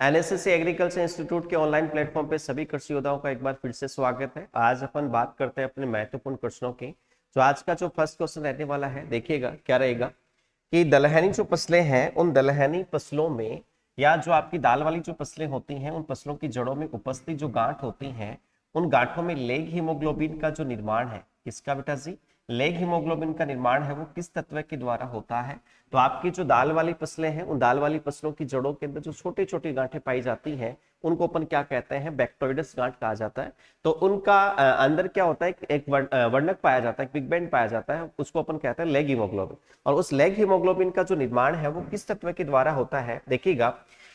NSS agriculture institute के online platform पे सभी कृषि योद्धाओं का एक बार फिर से स्वागत है। आज अपन बात करते हैं अपने महत्वपूर्ण क्वेश्चनों की। तो आज का जो फर्स्ट क्वेश्चन रहने वाला है, देखिएगा क्या रहेगा कि दलहनी जो फसलें हैं उन दलहनी फसलों में या जो आपकी दाल वाली जो फसलें होती हैं उन फसलों की जड़ों में उपस्थित जो गांठ होती हैं उन गांठों में लेग हीमोग्लोबिन का जो निर्माण है, किसका बेटा जी, लेग हीमोग्लोबिन का निर्माण है वो किस तत्व के द्वारा होता है। तो आपकी जो दाल वाली फसलें हैं उन दाल वाली फसलों की जड़ों के अंदर जो छोटी छोटी गांठें पाई जाती हैं उनको अपन क्या कहते हैं, बैक्टोइडस गांठ कहा जाता है। तो उनका अंदर क्या होता है, एक वर्णक पाया जाता है, पिगमेंट पाया जाता है, उसको अपन कहते हैं लेग हीमोग्लोबिन। और उस लेग हीमोग्लोबिन का जो निर्माण है वो किस तत्व के द्वारा होता है, देखिएगा।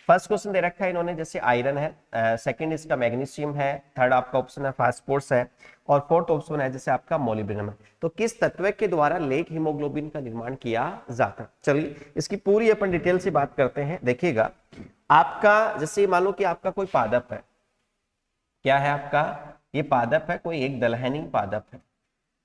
फर्स्ट क्वेश्चन दे रखा है इन्होंने, जैसे आयरन है, सेकंड इसका मैग्नीशियम है, थर्ड आपका ऑप्शन है फास्फोरस है, और फोर्थ ऑप्शन है जैसे आपका मोलिब्डेनम है। तो किस तत्व के द्वारा लेग हीमोग्लोबिन का निर्माण किया जाता है, चलिए इसकी पूरी अपन डिटेल से बात करते हैं। देखिएगा आपका जैसे मान लो कि आपका कोई पादप है, क्या है आपका, ये पादप है, कोई एक दलहनी पादप है।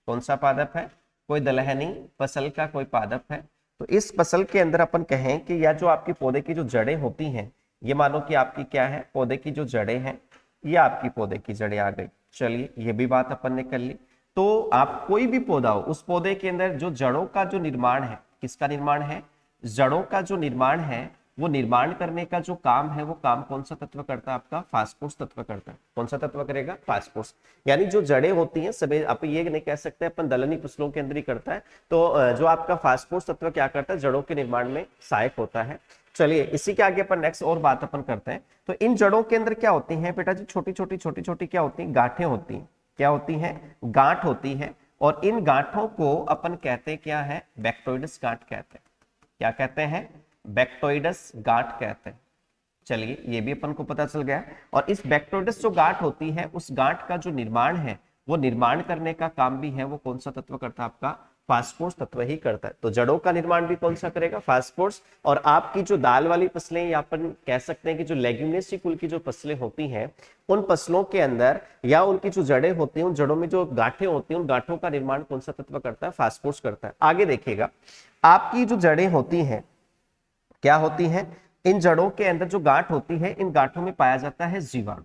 कौन सा पादप है, कोई दलहनी फसल का कोई पादप है। तो इस फसल के अंदर अपन कहें कि या जो आपकी पौधे की जो जड़ें होती हैं, ये मानो कि आपकी क्या है, पौधे की जो जड़ें हैं, ये आपकी पौधे की जड़ें आ गई। चलिए ये भी बात अपन ने कर ली। तो आप कोई भी पौधा हो, उस पौधे के अंदर जो जड़ों का जो निर्माण है, किसका निर्माण है, जड़ों का जो निर्माण है, वो निर्माण करने का जो काम है वो काम कौन सा तत्व करता है, आपका फास्फोरस तत्व करता है। कौन सा तत्व करेगा, फास्फोरस। यानी जो जड़ें होती हैं सभी, आप ये नहीं कह सकते अपन दलहनी फसलों के अंदर ही करता है। तो जो आपका फास्फोरस तत्व क्या करता है, जड़ों के निर्माण में सहायक होता है। चलिए इसी के आगे अपन नेक्स्ट और बात अपन करते हैं। तो इन जड़ों के अंदर क्या होती हैं बेटा जी, छोटी छोटी क्या होती हैं, गांठें होती हैं। क्या होती हैं, गांठ होती है। और इन गांठों को अपन कहते हैं क्या है, बैक्टोइडस गांठ कहते हैं। क्या कहते हैं, बैक्टोइडस गांठ कहते हैं। चलिए ये भी अपन को पता चल गया। और इस बैक्टोइडस जो गांठ होती है, उस गांठ का जो निर्माण है वो निर्माण करने का काम भी है वो कौन सा तत्व करता है, आपका फास्फोरस तत्व ही करता है। तो जड़ों का निर्माण भी कौन सा करेगा, फास्फोरस। और आपकी जो दाल वाली फसलें या अपन कह सकते हैं कि जो लेग्यूमिनेसी कुल की जो फसलें होती हैं उन फसलों के अंदर या उनकी जो जड़ें होती हैं, उन जड़ों में जो गांठें होती हैं, उन गांठों का निर्माण कौन सा तत्व करता है, फास्फोरस करता है। आगे देखिएगा, आपकी जो जड़ें होती हैं क्या होती हैं, इन जड़ों के अंदर जो गांठ होती है, इन गांठों में पाया जाता है जीवाणु।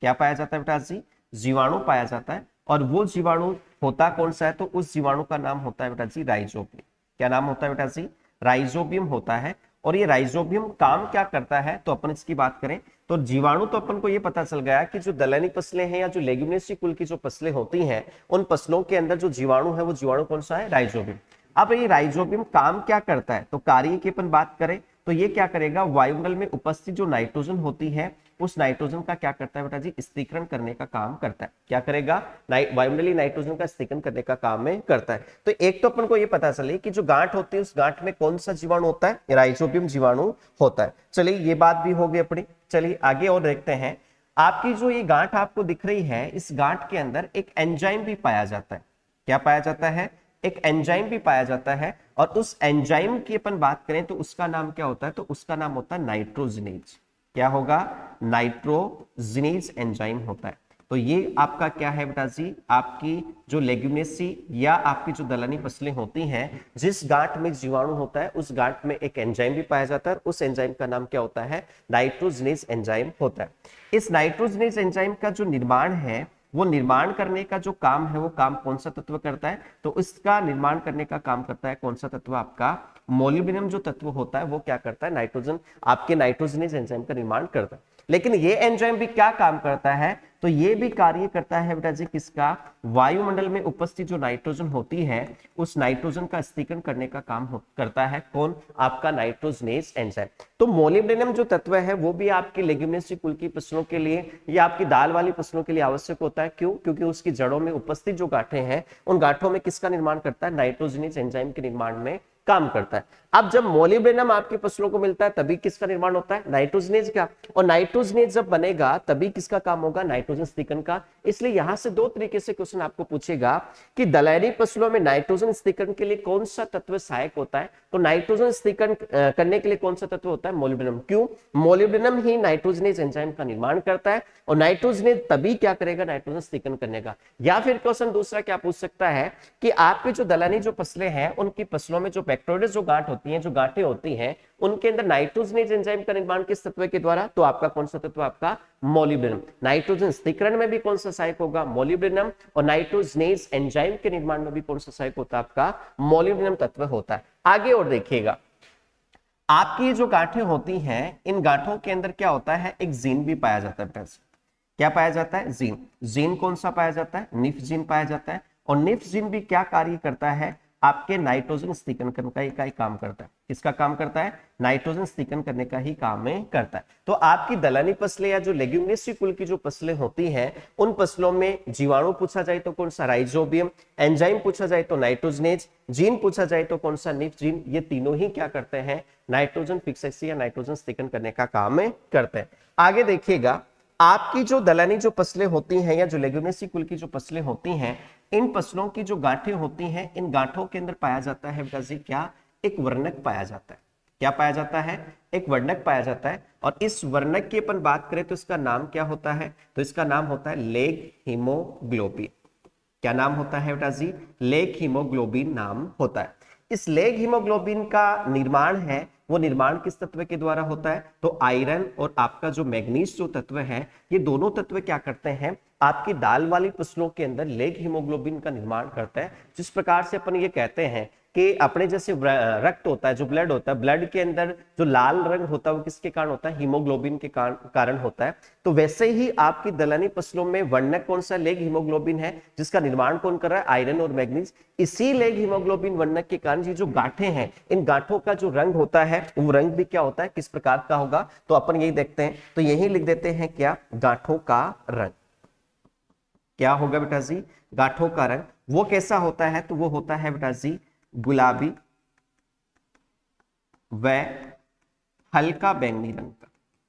क्या पाया जाता है बेटा जी, जीवाणु पाया जाता है। और वो जीवाणु होता कौन सा है, तो उस जीवाणु का नाम होता है बेटा जी राइजोबियम। क्या नाम होता है बेटा जी, राइजोबियम होता है। और ये राइजोबियम काम क्या करता है, तो अपन इसकी बात करें तो जीवाणु, तो अपन को ये पता चल गया कि जो दलहनी फसलें हैं या जो लेग्यूमिनेसी कुल की जो फसलें होती हैं उन फसलों के अंदर जो जीवाणु है वो जीवाणु कौन सा है, राइजोबियम। अब ये राइजोबियम काम क्या करता है, तो कार्य की अपन बात करें तो ये क्या करेगा, वायुमंडल में उपस्थित जो नाइट्रोजन होती है उस नाइट्रोजन का क्या करता है बेटा जी, स्थिरीकरण करने का काम करता है। क्या करेगा, वायुमंडलीय नाइट्रोजन का स्थिरीकरण करने का काम में करता है। तो एक तो अपन को ये पता चले कि जो गांठ होती है उस गांठ में कौन सा जीवाणु होता है, राइजोबियम जीवाणु होता है। चलिए ये बात भी होगी अपनी। चलिए आगे और देखते हैं। आपकी जो ये गांठ आपको दिख रही है, इस गांठ के अंदर एक एंजाइम भी पाया जाता है। क्या पाया जाता है, एक एंजाइम भी पाया जाता है। और उस एंजाइम की अपन बात करें तो उसका नाम क्या होता है, तो उसका नाम होता है नाइट्रोजिनेज। क्या होगा, नाइट्रोजिनेज एंजाइम होता है। तो ये आपका क्या है बेटा जी, आपकी जो लेग्यूमिनेसी या आपकी जो दलहनी फसलें होती हैं, जिस गांठ में जीवाणु होता है उस गांठ में एक एंजाइम भी पाया जाता है। उस एंजाइम का नाम क्या होता है, नाइट्रोजिनेज एंजाइम होता है। इस नाइट्रोजिनेज एंजाइम का जो निर्माण है, वो निर्माण करने का जो काम है वो काम कौन सा तत्व करता है, तो इसका निर्माण करने का काम करता है कौन सा तत्व, आपका मोलिब्डेनम जो तत्व होता है वो क्या करता है, नाइट्रोजन, आपके नाइट्रोजनेज एंजाइम का निर्माण करता है। लेकिन ये एंजाइम भी क्या काम करता है, तो ये भी कार्य करता है बेटा जी किसका, वायुमंडल में उपस्थित जो नाइट्रोजन होती है उस नाइट्रोजन का स्थिरीकरण करने का काम करता है कौन, आपका नाइट्रोजनेज एंजाइम। तो मोलिब्डेनम जो तत्व है वो भी आपकी लेग्यूमिनेसी कुल की फसलों के लिए या आपकी दाल वाली फसलों के लिए आवश्यक होता है। क्यों, क्योंकि उसकी जड़ों में उपस्थित जो गांठें हैं उन गांठों में किसका निर्माण करता है, नाइट्रोजनेज एंजाइम के निर्माण में काम करता है। अब जब मोलिब्डेनम आपकी फसलों को मिलता है तभी किसका निर्माण होता है, नाइट्रोजनेज का। और नाइट्रोजनेज जब बनेगा तभी किसका काम होगा, नाइट्रोजन स्थिरीकरण का। इसलिए यहां से दो तरीके से क्वेश्चन आपको पूछेगा कि दलहनी फसलों में नाइट्रोजन स्थिरीकरण के लिए कौन सा तत्व सहायक होता है, तो नाइट्रोजन स्थिरीकरण करने के लिए कौन सा तत्व होता है, मोलिब्डेनम। क्यों, मोलिब्डेनम ही नाइट्रोजनेज एंजाइम का निर्माण करता है और नाइट्रोजनेज तभी क्या करेगा, नाइट्रोजन स्थिरीकरण करने का। या फिर क्वेश्चन दूसरा क्या पूछ सकता है कि आपके जो दलहनी जो फसलें हैं उनकी फसलों में जो बैक्टीरिया जो गांठ होती होती हैं, जो गांठें होती हैं, उनके अंदर नाइट्रोजनेज एंजाइम का निर्माण किस तत्व के द्वारा? तो आपका कौन सा तत्व? आपका मोलिब्डेनम। नाइट्रोजन स्थिरीकरण में भी कौन सा सहायक होगा? मोलिब्डेनम। और नाइट्रोजनेज एंजाइम के निर्माण में भी कौन सा सहायक होता है? आपका मोलिब्डेनम तत्व होता है। आगे और देखिएगा, आपकी जो गांठें होती हैं, इन गांठों के अंदर क्या होता है? एक जीन भी पाया जाता है। क्या पाया जाता है? जीन। जीन कौन सा पाया जाता है? निफ जीन पाया जाता है। और निफ जीन भी क्या कार्य करता है? आपके नाइट्रोजन स्थिरीकरण करने का ही काम करता है। किसका काम करता है? नाइट्रोजन स्थिरीकरण करने का ही काम में करता है। तो आपकी दलहनी फसलें या जो लेग्यूमिनेसी कुल की जो फसलें होती हैं, उन फसलों में जीवाणु पूछा जाए तो कौन सा? राइजोबियम। एंजाइम पूछा जाए तो नाइट्रोजनेज। जीन पूछा जाए तो कौन सा? Nif gene. ये तीनों ही क्या करते हैं? नाइट्रोजन फिक्सेसी या नाइट्रोजन स्थिरीकरण करने का काम में करते हैं। आगे देखिएगा, आपकी जो दलहनी जो फसलें होती हैं या जो लेग्यूमिनेसी कुल की जो फसलें होती हैं, इन फसलों की जो गांठें होती हैं, इन गांठों के अंदर पाया जाता है बेटा जी क्या? एक वर्णक पाया जाता है। क्या पाया जाता है? एक वर्णक पाया जाता है। और इस वर्णक की अपन बात करें तो इसका नाम क्या होता है? तो इसका नाम होता है लेग हीमोग्लोबिन। क्या नाम होता है बेटा जी? लेग हीमोग्लोबिन नाम होता है। इस लेग हीमोग्लोबिन का निर्माण है, वो निर्माण किस तत्व के द्वारा होता है? तो आयरन और आपका जो मैग्नीज जो तत्व है, ये दोनों तत्व क्या करते हैं? आपकी दाल वाली फसलों के अंदर लेग हीमोग्लोबिन का निर्माण करता है। जिस प्रकार से अपन ये कहते हैं कि अपने जैसे रक्त होता है, जो ब्लड होता है, ब्लड के अंदर जो लाल रंग होता है वो किसके कारण होता है? हीमोग्लोबिन के कारण होता है। तो वैसे ही आपकी दलहनी फसलों में वर्णक कौन सा? लेग हीमोग्लोबिन है, जिसका निर्माण कौन कर रहा है? आयरन और मैग्नीज। इसी लेग हीमोग्लोबिन वर्णक के कारण ये जो गांठें हैं, इन गांठों का जो रंग होता है, वो रंग भी क्या होता है? किस प्रकार का होगा? तो अपन यही देखते हैं, तो यही लिख देते हैं क्या? गांठों का रंग। क्या होगा बेटा जी? गांठों का रंग वो कैसा होता है? तो वो होता है बेटा जी गुलाबी व हल्का बैंगनी रंग का।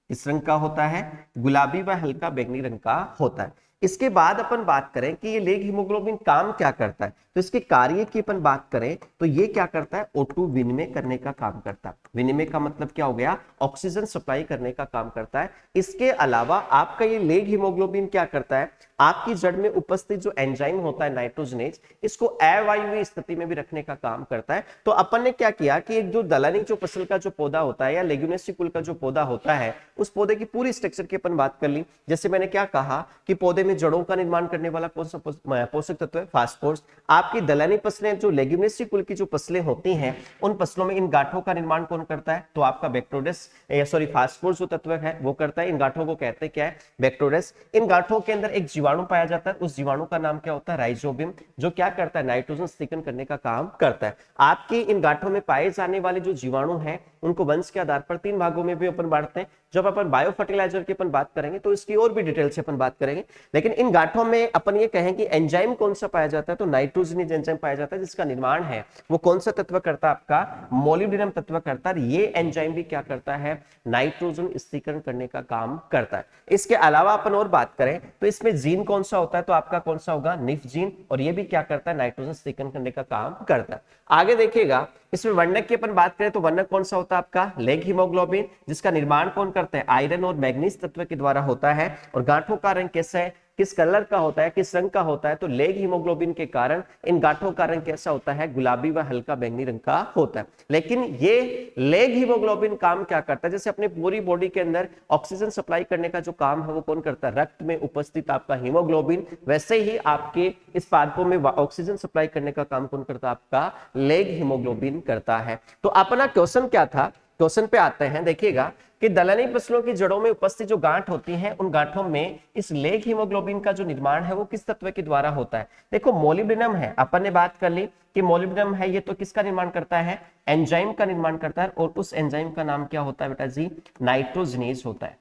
इस रंग का होता है? गुलाबी व हल्का बैंगनी रंग का होता है। इसके बाद अपन बात करें कि ये लेग हीमोग्लोबिन काम क्या करता है, तो इसके कार्य की अपन बात करें तो ये क्या करता है? O2 विनिमय करने का काम करता है। विनिमय का मतलब क्या हो गया? ऑक्सीजन सप्लाई करने का काम करता है। इसके अलावा आपका ये लेग हीमोग्लोबिन क्या करता है? आपकी जड़ में उपस्थित जो एंजाइम होता है नाइट्रोजनेज, इसको अवायवीय स्थिति में भी रखने का काम करता है। तो अपन ने क्या किया कि एक जो दलहनी जो फसल का जो पौधा होता है या लेग्यूमिनेसी कुल का जो पौधा होता है, उस पौधे की पूरी स्ट्रक्चर की अपन बात कर ली। जैसे मैंने क्या कहा कि पौधे में जड़ों का निर्माण करने वाला कौन सा पोषक तत्व है? फास्फोरस। आपकी दलहनी फसलें जो लेग्यूमिनेसी कुल की जो फसलें होती हैं, उन फसलों में इन गांठों का निर्माण कौन करता है? तो आपका बैक्टोरस सॉरी फास्फोरस जो तत्व है वो करता है। इन गांठों को कहते हैं क्या है? बैक्टोरस। इन गांठों के अंदर एक जीवाणु पाया जाता है, उस जीवाणु का नाम क्या होता है? राइजोबियम, जो क्या करता है? नाइट्रोजन स्थिरीकरण करने का काम करता है। आपकी इन गांठों में पाए जाने वाले जो जीवाणु हैं, उनको वंश के आधार पर 3 भागों में भी अपन बांटते हैं। जब अपन बायो फर्टिलाइजर की अपन बात करेंगे तो इसकी और भी डिटेल से अपन बात करेंगे। लेकिन इन गांठों में अपन ये कहें कि एंजाइम कौन सा पाया जाता है? तो नाइट्रोजनेज एंजाइम पाया जाता है, जिसका निर्माण है वो कौन सा तत्व करता है? आपका मोलिब्डेनम तत्व करता है। ये एंजाइम भी क्या करता है? नाइट्रोजन स्थिरीकरण करने का काम करता है। इसके अलावा अपन और बात करें तो इसमें जीन कौन सा होता है? तो आपका कौन सा होगा? Nif gene. और ये भी क्या करता है? नाइट्रोजन स्थिरीकरण करने का काम करता है। आगे देखिएगा, इसमें वर्णक की अपन बात करें तो वर्णक कौन सा होता है? आपका लेग हीमोग्लोबिन, जिसका निर्माण कौन करता है? आयरन और मैग्नीज तत्व के द्वारा होता है। और गांठों का रंग कैसा है? किस कलर का होता है? किस रंग का होता है? तो लेग हीमोग्लोबिन के कारण इन गांठों का रंग कैसा होता है? गुलाबी व हल्का बैंगनी रंग का होता है। लेकिन ये लेग हीमोग्लोबिन काम क्या करता है? जैसे अपने पूरी बॉडी के अंदर ऑक्सीजन सप्लाई करने का जो काम है वो कौन करता है? रक्त में उपस्थित आपका हीमोग्लोबिन। वैसे ही आपके इस पादपों में ऑक्सीजन सप्लाई करने का काम कौन करता है? आपका लेग हीमोग्लोबिन करता है। तो अपना क्वेश्चन क्या था? क्वेश्चन पे आते हैं। देखिएगा कि दलहनी फसलों की जड़ों में उपस्थित जो गांठ होती हैं, उन गांठों में इस लेग हीमोग्लोबिन का जो निर्माण है वो किस तत्व के द्वारा होता है? देखो मोलिब्डेनम है, अपन ने बात कर ली कि मोलिब्डेनम है, ये तो किसका निर्माण करता है? एंजाइम का निर्माण करता है। और उस एंजाइम का नाम क्या होता है बेटा जी? नाइट्रोजनेज होता है।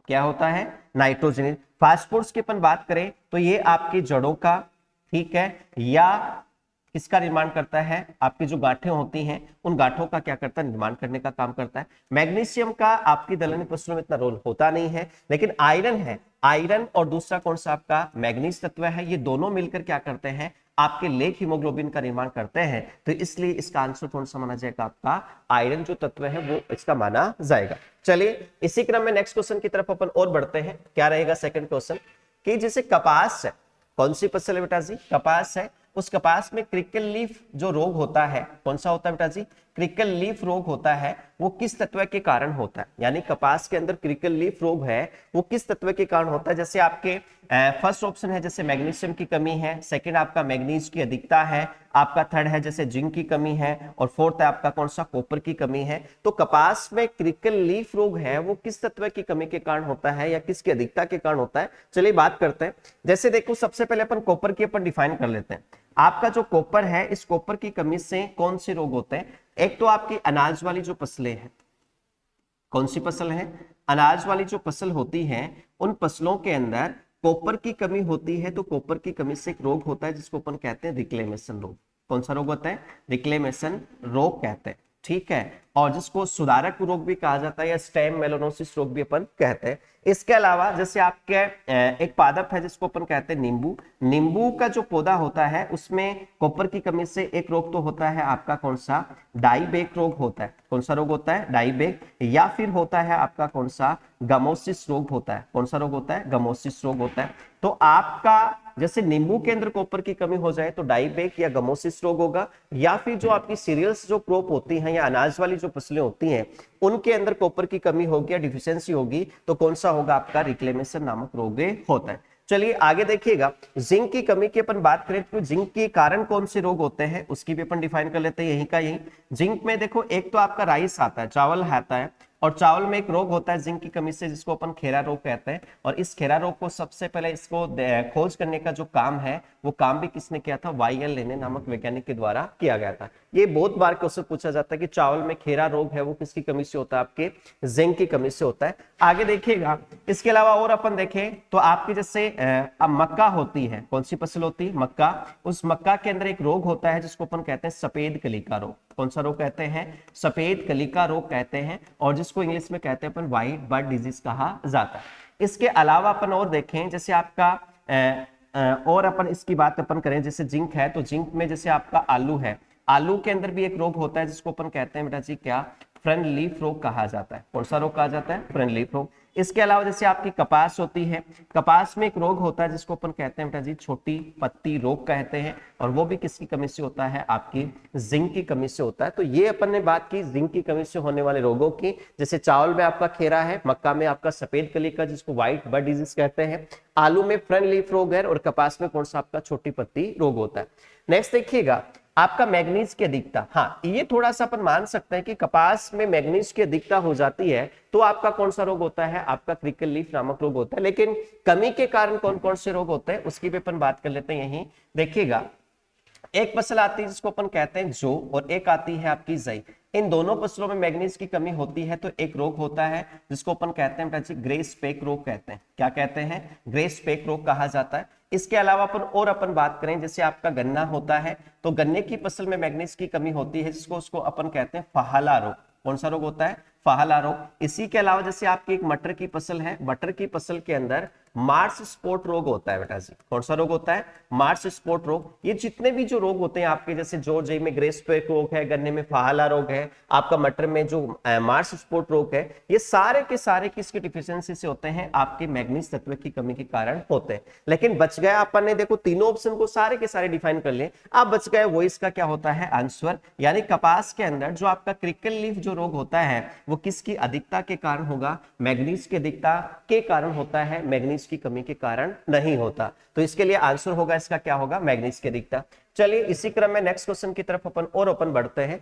क्या होता है? नाइट्रोजनेज। फास्फोरस की अपन बात करें तो ये आपकी जड़ों का, ठीक है, या किसका निर्माण करता है? आपकी जो गांठें होती हैं, उन गांठों का क्या करता है? निर्माण करने का काम करता है। मैग्नीशियम का आपकी दलहनी फसलों में इतना रोल होता नहीं है, लेकिन आयरन है। आयरन और दूसरा कौन सा? आपका मैग्नीज तत्व है। ये दोनों मिलकर क्या करते हैं? आपके लेग हीमोग्लोबिन का निर्माण करते हैं। तो इसलिए इसका आंसर कौन सा माना जाएगा? आपका आयरन जो तत्व है वो इसका माना जाएगा। चलिए इसी क्रम में नेक्स्ट क्वेश्चन की तरफ अपन और बढ़ते हैं। क्या रहेगा सेकंड क्वेश्चन? कि जैसे कपास है, कौन सी फसल है बेटा जी? कपास है। उस कपास में क्रिकल लीफ जो रोग होता है, कौन सा होता है बेटा जी? क्रिकल लीफ रोग होता है वो किस तत्व के कारण होता है, यानी कपास के अंदर क्रिकल लीफ रोग है वो किस तत्व के कारण होता है। जैसे आपके फर्स्ट ऑप्शन है जैसे मैग्नीशियम की कमी है, सेकंड आपका मैग्नीज की अधिकता है, आपका थर्ड है जैसे जिंक की कमी है, और फोर्थ है आपका कौन सा कॉपर की कमी है। तो कपास में क्रिकल लीफ रोग है वो किस तत्व की कमी के कारण होता है या किसकी अधिकता के कारण होता है, चलिए बात करते हैं। जैसे देखो सबसे पहले अपन कॉपर की अपन डिफाइन कर लेते हैं। आपका जो कॉपर है इस कॉपर की कमी से कौन से रोग होते हैं, एक तो आपकी अनाज वाली जो फसलें हैं, कौन सी फसल है, अनाज वाली जो फसल होती है उन फसलों के अंदर कॉपर की कमी होती है, तो कॉपर की कमी से एक रोग होता है जिसको अपन कहते हैं रिक्लेमेशन रोग। कौन सा रोग होता है, रिक्लेमेशन रोग कहते हैं, ठीक है, और जिसको सुधारक रोग भी कहा जाता है या स्टेम मेलानोसिस रोग भी अपन कहते हैं। इसके अलावा जैसे आपके एक पादप है जिसको अपन कहते हैं नींबू, नींबू का जो पौधा होता है उसमें कॉपर की कमी से एक रोग तो होता है आपका कौन सा, डाईबैक रोग होता है। कौन सा रोग होता है, डाईबैक, या फिर होता है आपका कौन सा, गमोसिस रोग होता है। कौन सा रोग होता है, गमोसिस रोग होता है। तो आपका जैसे नींबू के अंदर कॉपर की कमी हो जाए तो डाईबैक या गमोसिस रोग होगा, या फिर जो आपकी सीरियल्स जो क्रॉप होती हैं या अनाज वाली जो फसलें होती हैं उनके अंदर कॉपर की कमी होगी या डिफिशियंसी होगी तो कौन सा होगा, आपका रिक्लेमेशन नामक रोग होता है। चलिए आगे देखिएगा, जिंक की कमी की अपन बात करें तो जिंक के कारण कौन से रोग होते हैं उसकी भी अपन डिफाइन कर लेते हैं यही का यही। जिंक में देखो एक तो आपका राइस आता है, चावल आता है, और चावल में एक रोग होता है जिंक की कमी से जिसको अपन खेरा रोग कहते हैं, और इस खेरा रोग को सबसे पहले इसको खोज करने का जो काम है वो काम भी किसने किया था, वाईएल लेने नामक वैज्ञानिक के द्वारा किया गया था। ये बहुत बार क्वेश्चन पूछा जाता है कि चावल में खेरा रोग है वो किसकी कमी से होता है, आपके जिंक की कमी से होता है। आगे देखिएगा, इसके अलावा और अपन देखें तो आपकी जैसे अब मक्का होती है, कौन सी फसल होती है, मक्का, उस मक्का के अंदर एक रोग होता है जिसको अपन कहते हैं सफेद कलिका रोग। कौन सा रोग कहते हैं, सफेद कलिका रोग कहते हैं, और जिसको इंग्लिश में कहते हैं अपन व्हाइट बर्ड डिजीज कहा जाता है। इसके अलावा अपन और देखें जैसे आपका और अपन इसकी बात अपन करें जैसे जिंक है तो जिंक में जैसे आपका आलू है, आलू के अंदर भी एक रोग होता है जिसको अपन कहते हैं बेटा जी क्या, फ्रंट लीफ रोग कहा जाता है। कौन सा रोग कहा जाता है, फ्रंट लीफ रोग। इसके अलावा जैसे आपकी कपास होती है, कपास में एक रोग होता है जिसको अपन कहते हैं बेटा जी छोटी पत्ती रोग कहते हैं, और वो भी किसकी कमी से होता है, आपकी जिंक की कमी से होता है। तो ये अपन ने बात की जिंक की कमी से होने वाले रोगों की, जैसे चावल में आपका खेरा है, मक्का में आपका सफेद कलिका जिसको व्हाइट बर्ड डिजीज कहते हैं, आलू में फ्रंट लीफ रोग है, और कपास में कौन सा आपका छोटी पत्ती रोग होता है। नेक्स्ट देखिएगा आपका मैग्नीज की अधिकता, हाँ ये थोड़ा सा अपन मान सकते हैं कि कपास में मैग्नीज की अधिकता हो जाती है तो आपका कौन सा रोग होता है, आपका क्रिकल लीफ नामक रोग होता है। लेकिन कमी के कारण कौन कौन से रोग होते हैं उसकी भी अपन बात कर लेते हैं यही। देखिएगा एक फसल आती है जिसको अपन कहते हैं जो, और एक आती है आपकी जई। इन दोनों फसलों में मैग्नीज की कमी होती है तो एक रोग होता है जिसको अपन कहते हैं ग्रे स्पेक रोग कहते हैं। क्या कहते हैं, ग्रे स्पेक रोग कहा जाता है। इसके अलावा अपन बात करें जैसे आपका गन्ना होता है तो गन्ने की फसल में मैग्नीज की कमी होती है जिसको उसको अपन कहते हैं फहाला रोग। कौन सा रोग होता है, फहाला रोग। इसी के अलावा जैसे आपकी एक मटर की फसल है, मटर की फसल के अंदर मार्स स्पॉट रोग होता है बेटा जी। कौन सा रोग होता है, मार्स स्पॉट रोग। ये जितने भी जो रोग होते हैं आपके जैसे जो जई में ग्रे स्पेक रोग है, गन्ने में फहाला रोग है, आपका मटर में जो मार्स स्पॉट रोग है, ये सारे के सारे किसकी डिफिशियंसी से होते हैं, आपके मैग्नीज तत्व की कमी के कारण होते हैं। लेकिन बच गया अपन ने देखो तीनों ऑप्शन को सारे के सारे डिफाइन कर लिए, अब बच गए वो इसका क्या होता है आंसर, यानी कपास के अंदर जो आपका क्रिकल लीफ जो रोग होता है वो किसकी अधिकता के कारण होगा, मैग्नीज की अधिकता के कारण होता है, मैग्नीज की कमी के कारण नहीं होता। तो इसके लिए आंसर होगा इसका क्या होगा, मैग्नीज की अधिकता। चलिए इसी क्रम में नेक्स्ट क्वेश्चन की तरफ अपन बढ़ते हैं।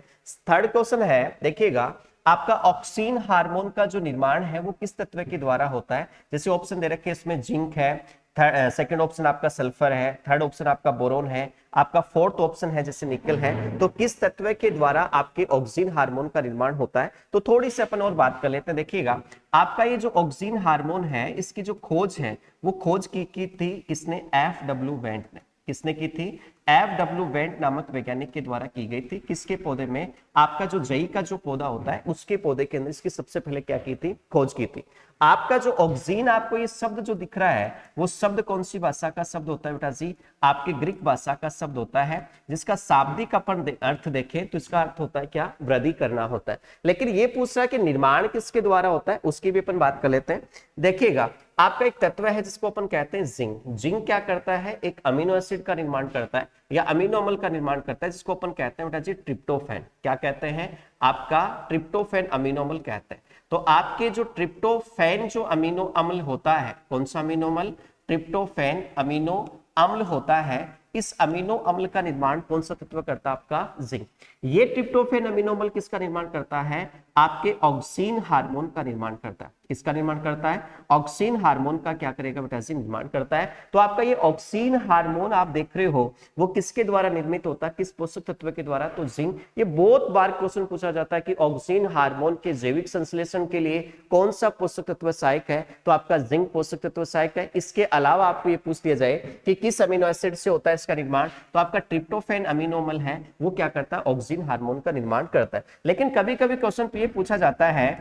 थर्ड क्वेश्चन है, देखिएगा आपका ऑक्सीन हार्मोन का जो निर्माण है वो किस तत्व के द्वारा होता है। जैसे ऑप्शन दे रखे इसमें जिंक है, सेकंड ऑप्शन आपका सल्फर है, थर्ड ऑप्शन आपका बोरोन है, आपका फोर्थ ऑप्शन है जैसे निकल है। तो किस तत्व के द्वारा आपके ऑक्सीन हार्मोन का निर्माण होता है, तो थोड़ी सी अपन और बात कर लेते हैं। देखिएगा आपका ये जो ऑक्सीन हार्मोन है इसकी जो खोज है वो खोज की थी किसने, एफ.डब्ल्यू. वेंट ने। किसने की थी, एफ.डब्ल्यू. वेंट नामक वैज्ञानिक के द्वारा की गई थी। किसके पौधे में, आपका जो जई का जो पौधा होता है उसके पौधे के अंदर इसकी सबसे पहले क्या की थी, खोज की थी। आपका जो ऑक्सीन, आपको ये शब्द जो दिख रहा है वो शब्द कौन सी भाषा का शब्द होता है बेटा जी, आपकी ग्रीक भाषा का शब्द होता है, जिसका शाब्दिक अपन अर्थ देखें तो इसका अर्थ होता है क्या, वृद्धि करना होता है। लेकिन ये पूछ रहा है कि निर्माण किसके द्वारा होता है, उसकी भी अपन बात कर लेते हैं। देखिएगा आपका एक तत्व है जिसको अपन कहते हैं जिंक। जिंक क्या करता है, एक अमीनो एसिड का निर्माण करता है या अमीनो अम्ल का निर्माण करता है जिसको अपन कहते हैं बेटा जी ट्रिप्टोफैन। क्या कहते हैं आपका, ट्रिप्टोफैन अमीनो अम्ल कहते हैं। तो आपके जो ट्रिप्टोफैन जो अमीनो अम्ल होता है, कौन सा अमीनो अम्ल, ट्रिप्टोफैन अमीनो अम्ल होता है, इस अमीनो अम्ल का निर्माण कौन सा तत्व करता है आपका, जिंक। ये ट्रिप्टोफैन अमीनो अम्ल किसका निर्माण करता है, आपके ऑक्सीन हार्मोन का निर्माण करता है। किसका निर्माण करता है, ऑक्सीन हार्मोन का क्या करेगा बेटा जी, निर्माण करता है। तो आपका ये ऑक्सीन हार्मोन आप देख रहे हो वो किसके द्वारा निर्मित होता है, किस पोषक तत्व के द्वारा, तो जिंक। ये बहुत बार क्वेश्चन पूछा जाता है कि ऑक्सीन हार्मोन के जैविक संश्लेषण के लिए कौन सा पोषक तत्व सहायक है, तो आपका जिंक पोषक तत्व सहायक है। इसके अलावा आपको ये पूछ लिया जाए कि किस अमीनो एसिड से होता है इसका निर्माण, तो आपका ट्रिप्टोफैन अमीनो अम्ल है वो क्या करता है, ऑक्सीन हार्मोन का निर्माण करता है। लेकिन कभी कभी क्वेश्चन ये पूछा जाता है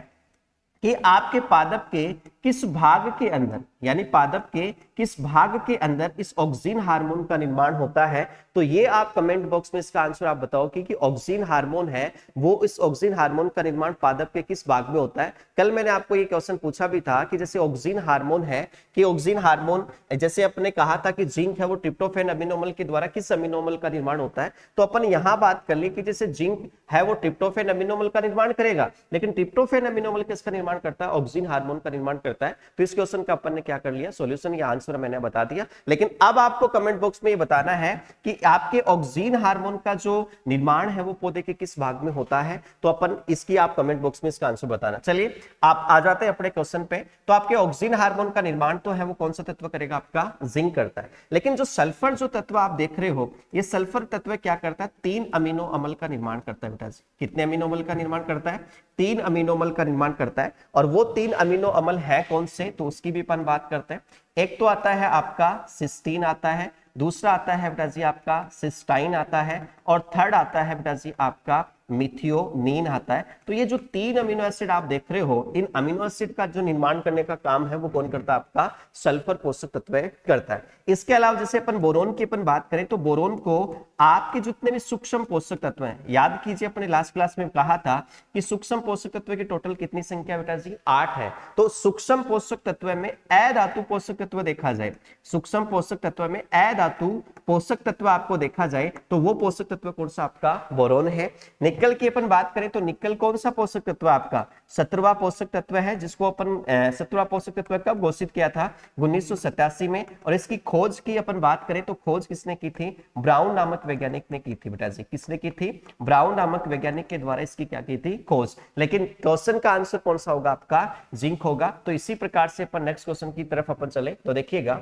कि आपके पादप के किस भाग के अंदर, यानी पादप के किस भाग के अंदर इस ऑक्सीन हार्मोन का निर्माण होता है, तो ये आप कमेंट बॉक्स में इसका आंसर आप बताओ कि ऑक्सीन हार्मोन है वो इस ऑक्सीन हार्मोन का निर्माण पादप के किस भाग में होता है। कल मैंने आपको ये क्वेश्चन पूछा भी था कि जैसे ऑक्सीन हार्मोन है, कि ऑक्सीन हार्मोन जैसे अपने कहा था कि जिंक है वो ट्रिप्टोफैन अमीनो अम्ल के द्वारा किस अमीनो अम्ल का निर्माण होता है, तो अपन यहां बात कर ली कि जैसे जिंक है वो ट्रिप्टोफैन अमीनो अम्ल का निर्माण करेगा, लेकिन ट्रिप्टोफैन अमीनो अम्ल किसका निर्माण करता है, ऑक्सीन हार्मोन का निर्माण करता है। तो इस क्वेश्चन का अपन ने क्या कर लिया, सॉल्यूशन या आंसर मैंने बता दिया। लेकिन अब आपको कमेंट बॉक्स में ये बताना है कि आपके ऑक्सीन हार्मोन का जो निर्माण है वो पौधे के किस भाग में होता है, तो अपन इसकी आप कमेंट बॉक्स में इसका आंसर बताना। चलिए आप आ जाते हैं अपने क्वेश्चन पे। तो आपके ऑक्सीन हार्मोन का निर्माण तो है वो कौन सा तत्व करेगा, आपका जिंक करता है। लेकिन जो सल्फर जो तत्व आप देख रहे हो, ये सल्फर तत्व क्या करता है, 3 अमीनो अम्ल का निर्माण करता है बेटा जी। कितने अमीनो अम्ल का निर्माण करता है, 3 अमीनो अम्ल का निर्माण करता है। और वो 3 अमीनो अम्ल है कौन से, तो उसकी भी अपन बात करते हैं। एक तो आता है आपका सिस्टीन आता है, दूसरा आता है बेटा जी आपका सिस्टाइन आता है, और थर्ड आता है बेटा जी आपका मिथियोनीन आता है। तो ये जो 3 अमीनो एसिड आप देख रहे हो, इन अमीनो एसिड का जो निर्माण करने का काम है वो कौन करता है, आपका सल्फर पोषक तत्व करता है। इसके अलावा जैसे अपन बोरोन की अपन बात करें, तो बोरोन को आपके जितने भी सूक्ष्म पोषक तत्व हैं, याद कीजिए अपने लास्ट क्लास में कहा था कि सूक्ष्म पोषक तत्व की टोटल कितनी संख्या बेटा जी, 8 है। तो सूक्ष्म पोषक तत्व में अधातु पोषक तत्व देखा जाए, सूक्ष्म पोषक तत्व में अधातु पोषक तत्व आपको देखा जाए तो वो पोषक तत्व कौन सा, आपका बोरोन है। निकल की अपन बात करें तो निकल कौन सा पोषक तत्व, आपका 17वां पोषक तत्व है, जिसको अपन 17वां पोषक तत्व कब घोषित किया था, 1987 में। और इसकी खोज की अपन बात करें तो खोज किसने की थी, ब्राउन नामक वैज्ञानिक ने की थी बेटा जी। किसने की थी, ब्राउन नामक वैज्ञानिक के द्वारा इसकी क्या की थी, खोज। लेकिन क्वेश्चन का आंसर कौन सा होगा, आपका जिंक होगा। तो इसी प्रकार से अपन नेक्स्ट क्वेश्चन की तरफ अपन चले तो देखिएगा,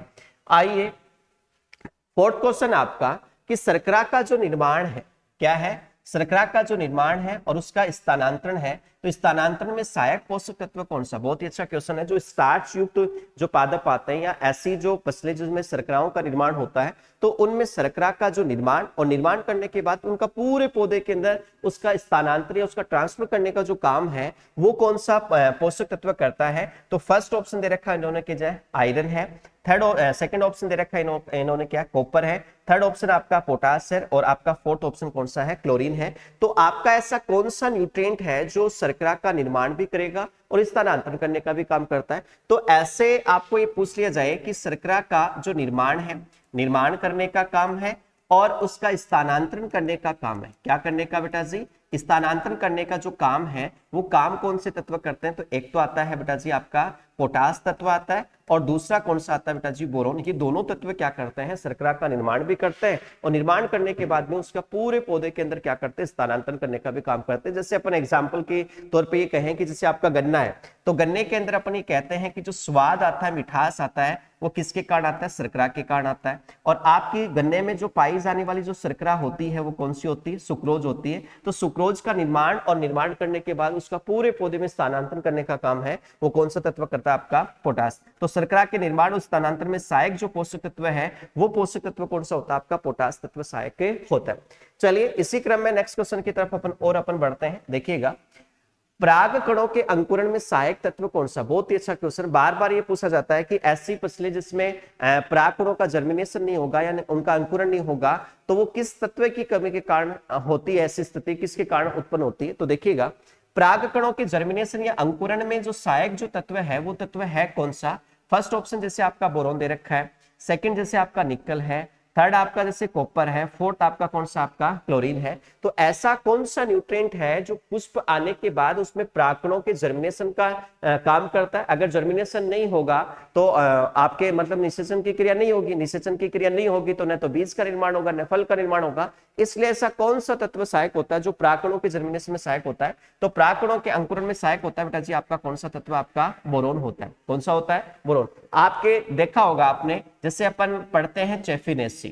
आइए 4th क्वेश्चन आपका कि शर्करा का जो निर्माण है, क्या है, शर्करा का जो निर्माण है और उसका स्थानांतरण है, तो स्थानांतरण में सहायक पोषक तत्व कौन सा। बहुत ही अच्छा क्वेश्चन है। जो स्टार्च युक्त जो पादप आते हैं या ऐसी जो फसलें जिसमें शर्कराओं का निर्माण होता है, तो उनमें शर्करा का जो निर्माण और निर्माण करने के बाद उनका पूरे पौधे के अंदर उसका स्थानांतरण या उसका ट्रांसफर करने का जो काम है वो कौन सा पोषक तत्व करता है। तो फर्स्ट ऑप्शन दे रखा है इन्होंने की जाए आयरन है, सेकंड ऑप्शन दे रखा है इन्होंने क्या, कॉपर है, थर्ड ऑप्शन आपका पोटास है, और आपका फोर्थ ऑप्शन कौन सा है, क्लोरीन है। तो आपका ऐसा कौन सा न्यूट्रिएंट है जो शर्करा का निर्माण भी करेगा और स्थानांतरण करने का भी काम करता है। तो ऐसे आपको ये पूछ लिया जाए कि शर्करा का जो निर्माण है, निर्माण करने का काम है और उसका स्थानांतरण करने का काम है। क्या करने का बेटा जी, स्थानांतरण करने का जो काम है वो काम कौन से तत्व करते हैं। तो एक तो आता है बेटा जी आपका पोटास तत्व आता है, और दूसरा कौन सा आता है बेटा जी, बोरोन। ये दोनों तत्व क्या करते हैं, शर्करा का निर्माण भी करते हैं और निर्माण करने के बाद में उसका पूरे पौधे के अंदर क्या करते हैं, स्थानांतरण करने का भी काम करते हैं। जैसे अपन एग्जांपल के तौर पे ये कहें कि जैसे आपका गन्ना है, तो गन्ने के अंदर अपन ये कहते हैं कि जो स्वाद आता है, मिठास आता है, वो किसके कारण आता है, शर्करा के कारण आता है। और आपकी गन्ने में जो पाई जाने वाली जो शर्करा होती है वो कौन सी होती है, सुक्रोज होती है। तो सुक्रोज का निर्माण और निर्माण करने के बाद उसका पूरे पौधे में स्थानांतरण करने का काम है वो कौन सा तत्व करता है, आपका पोटास। तो शर्करा के निर्माण और स्थानांतरण में सहायक जो पोषक तत्व है वो पोषक तत्व कौन सा होता है, आपका पोटास तत्व सहायक होता है। चलिए इसी क्रम में नेक्स्ट क्वेश्चन की तरफ अपन बढ़ते हैं। देखिएगा, पराग कणों के अंकुरण में सहायक तत्व कौन सा। बहुत ही अच्छा क्वेश्चन, बार बार ये पूछा जाता है कि ऐसी फसलें जिसमें पराग कणों का जर्मिनेशन नहीं होगा या उनका अंकुरण नहीं होगा, तो वो किस तत्व की कमी के कारण होती है, ऐसी स्थिति किसके कारण उत्पन्न होती है। तो देखिएगा, पराग कणों के जर्मिनेशन या अंकुरण में जो सहायक जो तत्व है वो तत्व है कौन सा, फर्स्ट ऑप्शन जैसे आपका बोरोन दे रखा है, सेकंड जैसे आपका निकल है, थर्ड आपका जैसे कॉपर है, फोर्थ आपका कौन सा आपका क्लोरीन है। तो ऐसा कौन सा न्यूट्रिएंट है जो पुष्प आने के बाद उसमें परागकणों के जर्मिनेशन का काम करता है? अगर जर्मिनेशन नहीं होगा तो आपके मतलब निषेचन की क्रिया नहीं होगी, निषेचन की क्रिया नहीं होगी तो न तो बीज का निर्माण होगा न फल का निर्माण होगा। इसलिए ऐसा कौन सा तत्व सहायक होता है जो परागकणों के जर्मिनेशन में सहायक होता है? तो परागकणों के अंकुरण में सहायक होता है बेटा जी आपका कौन सा तत्व? आपका बोरोन होता है। कौन सा होता है? बोरोन। आपके देखा होगा आपने, जैसे अपन पढ़ते हैं चेफिनेसी,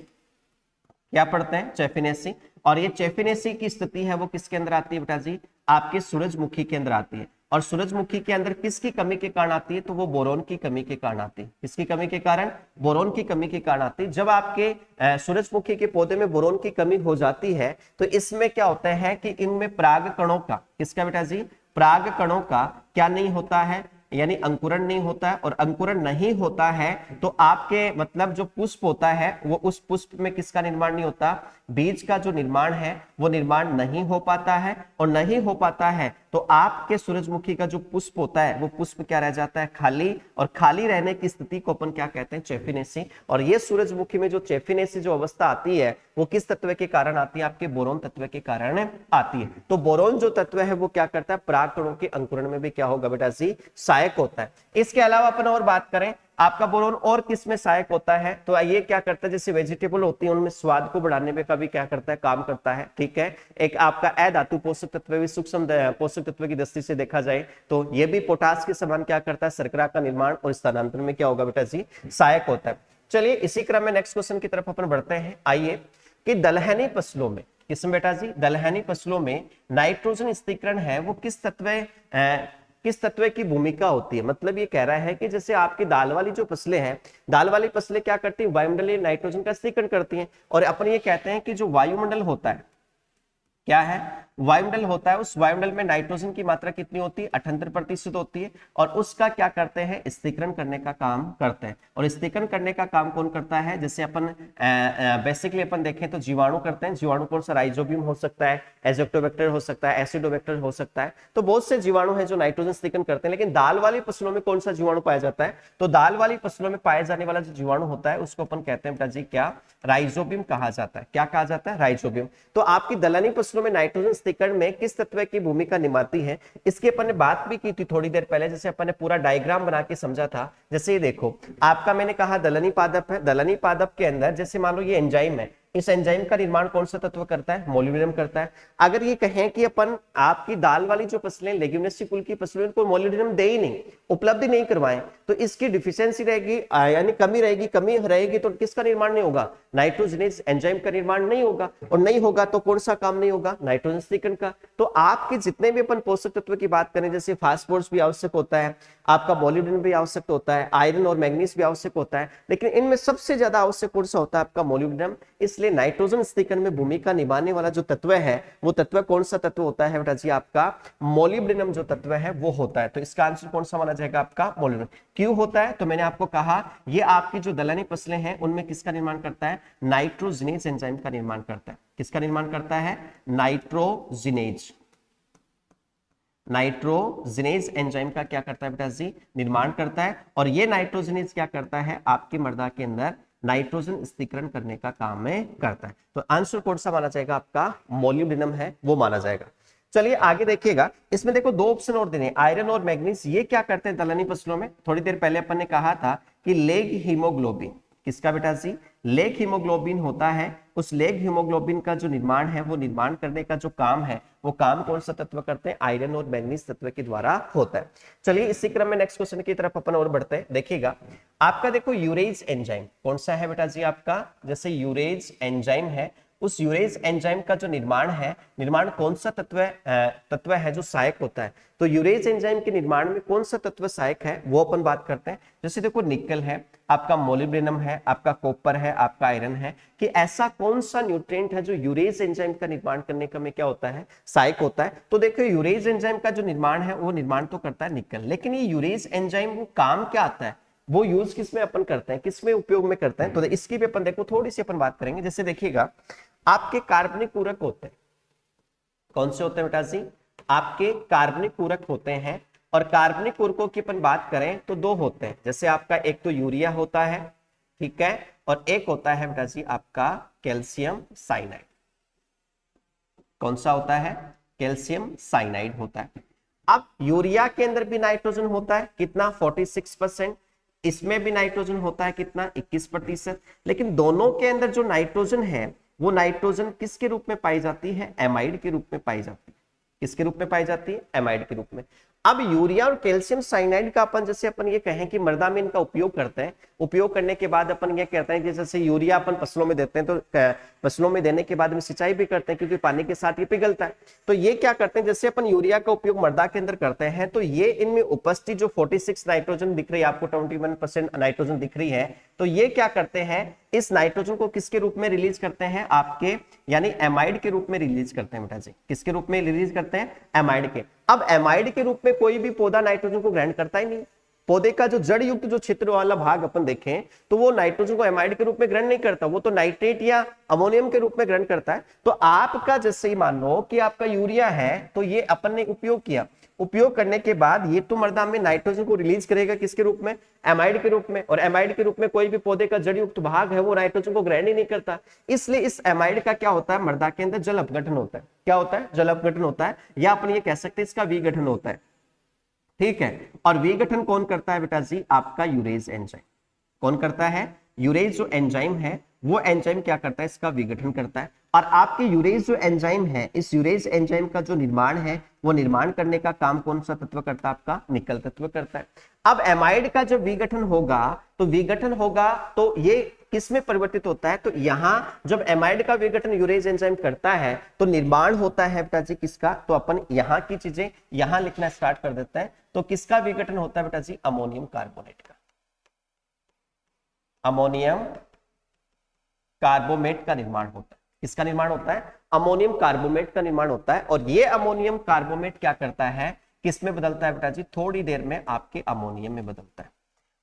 क्या पढ़ते हैं? चेफिनेसी। और ये चेफिनेसी की स्थिति है वो किसके अंदर आती है बेटा जी? आपके सूरजमुखी के अंदर आती है। और सूरजमुखी के अंदर किसकी कमी के कारण आती है? तो वो बोरोन की कमी के कारण आती है। किसकी कमी के कारण? बोरोन की कमी के कारण आती है। जब आपके सूरजमुखी के पौधे में बोरोन की कमी हो जाती है तो इसमें क्या होता है कि इनमें परागकणों का, किसका बेटा जी? परागकणों का क्या नहीं होता है, यानी अंकुरण नहीं होता है। और अंकुरण नहीं होता है तो आपके मतलब जो पुष्प होता है वो उस पुष्प में किसका निर्माण नहीं होता? बीज का जो निर्माण है वो निर्माण नहीं हो पाता है। और नहीं हो पाता है तो आपके सूरजमुखी का जो पुष्प होता है वो पुष्प क्या रह जाता है? खाली। और खाली रहने की स्थिति को अपन क्या कहते हैं? चेफिनेसी। और ये सूरजमुखी में जो चेफिनेसी जो अवस्था आती है वो किस तत्व के कारण आती है? आपके बोरोन तत्व के कारण आती है। तो बोरोन जो तत्व है वो क्या करता है? परागकणों के अंकुरण में भी क्या होगा बेटा जी? सहायक होता है। इसके अलावा अपन और बात करें आपका बोरोन और किस में सहायक होता है? तो ये क्या करता है? जैसे वेजिटेबल होती है उनमें स्वाद को बढ़ाने में कभी क्या करता है? काम करता है। ठीक है। एक आपका अधातु पोषक तत्व भी सूक्ष्म पोषक तत्व की दृष्टि से देखा जाए तो ये भी पोटास के समान क्या करता है? शर्करा का निर्माण और स्थानांतरण में क्या होगा बेटा जी? सहायक होता है। चलिए इसी क्रम में नेक्स्ट क्वेश्चन की तरफ अपन बढ़ते हैं। आइए कि दलहनी फसलों में, किसमें बेटा जी? दलहनी फसलों में नाइट्रोजन स्थिरीकरण है वो किस तत्व की भूमिका होती है? मतलब ये कह रहा है कि जैसे आपकी दाल वाली जो फसलें हैं, दाल वाली फसलें क्या करती है? वायुमंडलीय नाइट्रोजन का स्थिरीकरण करती हैं। और अपन ये कहते हैं कि जो वायुमंडल होता है, क्या है? वायुमंडल होता है, उस वायुमंडल में नाइट्रोजन की मात्रा कितनी होती है? 78% होती है। और उसका क्या करते हैं? स्थिरीकरण करने का काम करते हैं। और स्थिरीकरण करने का काम कौन करता है? जैसे अपन बेसिकली अपन देखें तो जीवाणु करते हैं। जीवाणु कौन सा? राइजोबियम हो सकता है, एजोक्टोबैक्टर हो सकता है, एसिडोबैक्टर हो सकता है। तो बहुत से जीवाणु हैं जो नाइट्रोजन स्थिरीकरण करते हैं। लेकिन दाल वाली फसलों में कौन सा जीवाणु पाया जाता है? तो दाल वाली फसलों में पाए जाने वाला जो जीवाणु होता है उसको अपन कहते हैं बेटा जी क्या? राइजोबियम कहा जाता है। क्या कहा जाता है? राइजोबियम। तो आपकी दलहनी फसलों में नाइट्रोजन स्थिरीकरण में किस तत्व की भूमिका निभाती है? इसकी अपन ने बात भी की थी थोड़ी देर पहले, जैसे अपन ने पूरा डायग्राम बना के समझा था। जैसे ये देखो, आपका मैंने कहा दलहनी पादप है। दलहनी पादप के अंदर जैसे मान लो ये एंजाइम है, इस एंजाइम का निर्माण कौन सा तत्व करता है? मोलिब्डेनम करता है। अगर ये कहें कि अपन आपकी दाल वाली जो फसलें, लेग्यूमिनेसी कुल की फसलें, उनको मोलिब्डेनम दे ही नहीं, उपलब्धि नहीं करवाएं, तो इसकी डिफिशियंसी रहेगी, यानी कमी रहेगी। कमी रहेगी तो किसका निर्माण नहीं होगा? नाइट्रोजनेज एंजाइम का निर्माण नहीं होगा। और नहीं होगा तो कौन सा काम नहीं होगा? नाइट्रोजन स्थिरीकरण का। तो आपके जितने भी अपन पोषक तत्व की बात करें, जैसे फास्फोरस भी आवश्यक होता है, आपका मोलिब्डेनम भी आवश्यक होता है, आयरन और मैग्नीज भी आवश्यक होता है, लेकिन इनमें सबसे ज्यादा आवश्यक कौन सा होता है? आपका मोलिब्डेनम। इसलिए नाइट्रोजन स्थिरीकरण में भूमिका निभाने वाला जो तत्व है वो तत्व कौन सा तत्व होता है बेटा जी? आपका मोलिब्डेनम जो तत्व है वो होता है। तो इसका आंसर कौन सा माना जाएगा? आपका मोलिब्डेनम। क्यों होता है? तो मैंने आपको कहा ये आपकी जो दलहनी फसलें हैं उनमें किसका निर्माण करता है? नाइट्रोजिनेज एंजाइम का निर्माण करता है। किसका निर्माण करता है? नाइट्रोजिनेज। नाइट्रोजिनेज एंजाइम का क्या करता है बेटा जी? निर्माण करता है। और ये नाइट्रोजिनेज क्या करता है? आपकी मृदा के अंदर नाइट्रोजन स्थिरीकरण करने का काम में करता है। तो आंसर कौन सा माना जाएगा? आपका मोलिब्डेनम है वो माना जाएगा। चलिए आगे देखिएगा, इसमें देखो दो ऑप्शन और देने, आयरन और मैग्नीज। ये क्या करते हैं दलहनी फसलों में? थोड़ी देर पहले अपन ने कहा था कि लेग हीमोग्लोबिन, किसका बेटा जी? लेग हीमोग्लोबिन होता है। उस लेग हीमोग्लोबिन का जो निर्माण है वो निर्माण करने का जो काम है वो काम कौन सा तत्व करते हैं? आयरन और मैग्नीज तत्व के द्वारा होता है। चलिए इसी क्रम में नेक्स्ट क्वेश्चन की तरफ अपन और बढ़ते हैं। देखिएगा आपका देखो यूरेज एंजाइम कौन सा है बेटा जी? आपका जैसे यूरेज एंजाइम है, उस यूरेज एंजाइम का जो निर्माण है, निर्माण कौन सा तत्व है जो सहायक होता है? तो यूरेज एंजाइम के निर्माण में कौन सा तत्व सहायक है वो अपन बात करते हैं। जैसे देखो निकल है, आपका मोलिब्डेनम है, आपका कॉपर है, आपका आयरन है, कि ऐसा कौन सा न्यूट्रिएंट है जो यूरेज एंजाइम का निर्माण करने का में क्या होता है? सहायक होता है। तो देखो यूरेज एंजाइम का जो निर्माण है वो निर्माण तो करता है निकल, लेकिन ये यूरेज एंजाइम वो काम क्या आता है? वो यूज किसमें अपन करते हैं, किसमें उपयोग में करते हैं? तो इसकी भी अपन देखो थोड़ी सी अपन बात करेंगे। जैसे देखिएगा आपके कार्बनिक पूरक होते हैं, कौन से होते हैं बेटा जी? आपके कार्बनिक पूरक होते हैं और कार्बनिक उर्वरकों की अपन बात करें तो दो होते हैं, जैसे आपका एक तो यूरिया होता है, ठीक है, और एक होता है बेटा जी आपका कैल्शियम साइनाइड। कौन सा होता है? कैल्शियम साइनाइड होता है। अब यूरिया के अंदर भी नाइट्रोजन होता है, कितना? 46%। इसमें भी नाइट्रोजन होता है, कितना? 21%। लेकिन दोनों के अंदर जो नाइट्रोजन है वो नाइट्रोजन किसके रूप में पाई जाती है? एमाइड के रूप में पाई जाती है। किसके रूप में पाई जाती है? एमाइड के रूप में। अब यूरिया और कैल्शियम साइनाइड का अपन जैसे अपन ये कहें कि मृदा में इनका उपयोग करते हैं, उपयोग करने के बाद अपन ये कहते हैं कि जैसे यूरिया अपन फसलों में देते हैं तो फसलों में देने के बाद में सिंचाई भी करते हैं क्योंकि पानी के साथ ये पिघलता है। तो ये क्या करते हैं, जैसे अपन यूरिया का उपयोग मृदा के अंदर करते हैं तो ये इनमें उपस्थित जो 46 नाइट्रोजन दिख रही है आपको, 21% नाइट्रोजन दिख रही है, तो ये क्या करते हैं, इस नाइट्रोजन को किसके रूप में रिलीज करते हैं? आपके यानी एमाइड के रूप में रिलीज करते हैं बेटा जी। किसके रूप में रिलीज करते हैं? एमाइड के। अब एमाइड के रूप में कोई भी पौधा नाइट्रोजन को ग्रहण करता ही नहीं। पौधे का जो जड़ युक्त जो क्षेत्र वाला भाग अपन देखें तो वो नाइट्रोजन को एमाइड के रूप में ग्रहण नहीं करता, वो तो नाइट्रेट या अमोनियम के रूप में ग्रहण करता है। तो आपका जैसे ही मान लो कि आपका यूरिया है तो ये अपन ने उपयोग किया, उपयोग करने के बाद ये तो मृदा में नाइट्रोजन को रिलीज करेगा किसके रूप में? एमाइड के रूप में। और एमाइड के रूप में कोई भी पौधे का जड़ युक्त भाग है वो नाइट्रोजन को ग्रहण ही नहीं करता। इसलिए इस एमाइड का क्या होता है? मृदा के अंदर जल अपघटन होता है। क्या होता है? जल अपघटन होता है, या अपन ये कह सकते हैं इसका विघटन होता है, ठीक है। और विघटन कौन करता है बेटा जी? आपका यूरेज एंजाइम। कौन करता है? यूरेज जो एंजाइम है वो एंजाइम क्या करता है? इसका विघटन करता है। और आपके यूरेज जो एंजाइम है, इस यूरेज एंजाइम का जो निर्माण है वो निर्माण करने का काम कौन सा तत्व करता है? आपका निकल तत्व करता है। अब एमाइड का जब विघटन होगा तो विघटन होगा तो ये किस में परिवर्तित होता है? तो यहां जब एमाइड का विघटन यूरेज एंजाइम करता है तो निर्माण होता है बेटा जी किसका? तो अपन यहां की चीजें यहां लिखना स्टार्ट कर देते हैं। तो किसका विघटन होता है बेटा जी? अमोनियम कार्बोनेट का। अमोनियम कार्बोमेट का निर्माण होता है। किसका निर्माण होता है? अमोनियम कार्बोमेट का निर्माण होता है। और ये अमोनियम कार्बोमेट क्या करता है? किस में बदलता है बेटा जी? थोड़ी देर में आपके अमोनियम में बदलता है।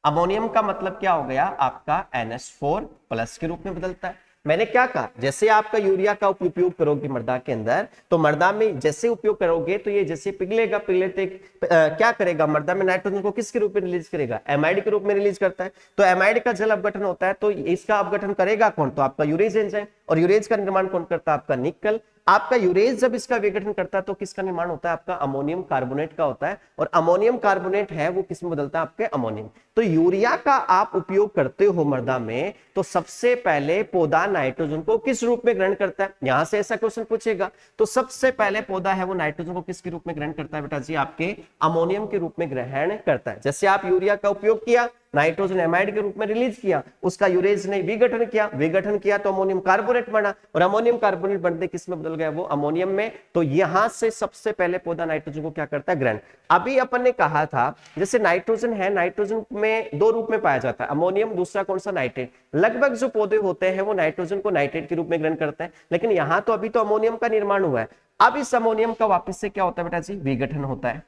अमोनियम का मतलब क्या हो गया? आपका NH4+ के रूप में बदलता है। मैंने क्या कहा, जैसे आपका यूरिया का उपयोग करोगे मृदा के अंदर तो मृदा में जैसे उपयोग करोगे तो ये जैसे पिघलेगा, पिघलेते क्या करेगा? मृदा में नाइट्रोजन को किसके रूप में रिलीज करेगा? एमाइड के रूप में रिलीज करता है। तो एमाइड का जल अपघटन होता है तो इसका अपघटन करेगा कौन? तो आपका यूरेज एंजाइम। और यूरेज का निर्माण कौन करता है? आपका निकल। आपका यूरेज जब इसका विघटन करता है तो किसका निर्माण होता है? आपका अमोनियम कार्बोनेट का होता है। और अमोनियम कार्बोनेट है वो किस में बदलता है? आपके अमोनियम। तो यूरिया का आप उपयोग करते हो मृदा में तो सबसे पहले पौधा नाइट्रोजन को किस रूप में ग्रहण करता है? यहां से ऐसा क्वेश्चन पूछेगा। तो सबसे पहले पौधा है वो नाइट्रोजन को किसके रूप में ग्रहण करता है बेटा जी? आपके अमोनियम के रूप में ग्रहण करता है। जैसे आप यूरिया का उपयोग किया, नाइट्रोजन एमाइड के रूप में रिलीज किया, उसका यूरेज ने विघटन किया, विघटन किया तो अमोनियम कार्बोनेट बना, और अमोनियम कार्बोनेट बनते किस में बदल गया? वो अमोनियम में। तो यहां से सबसे पहले पौधा नाइट्रोजन को क्या करता है? ग्रहण। अभी अपन ने कहा था जैसे नाइट्रोजन है, नाइट्रोजन में दो रूप में पाया जाता है, अमोनियम, दूसरा कौन सा? नाइट्रेट। लगभग जो पौधे होते हैं वो नाइट्रोजन को नाइट्रेट के रूप में ग्रहण करते हैं, लेकिन यहां तो अभी तो अमोनियम का निर्माण हुआ है। अब इस अमोनियम का वापस से क्या होता है बेटा जी? विघटन होता है।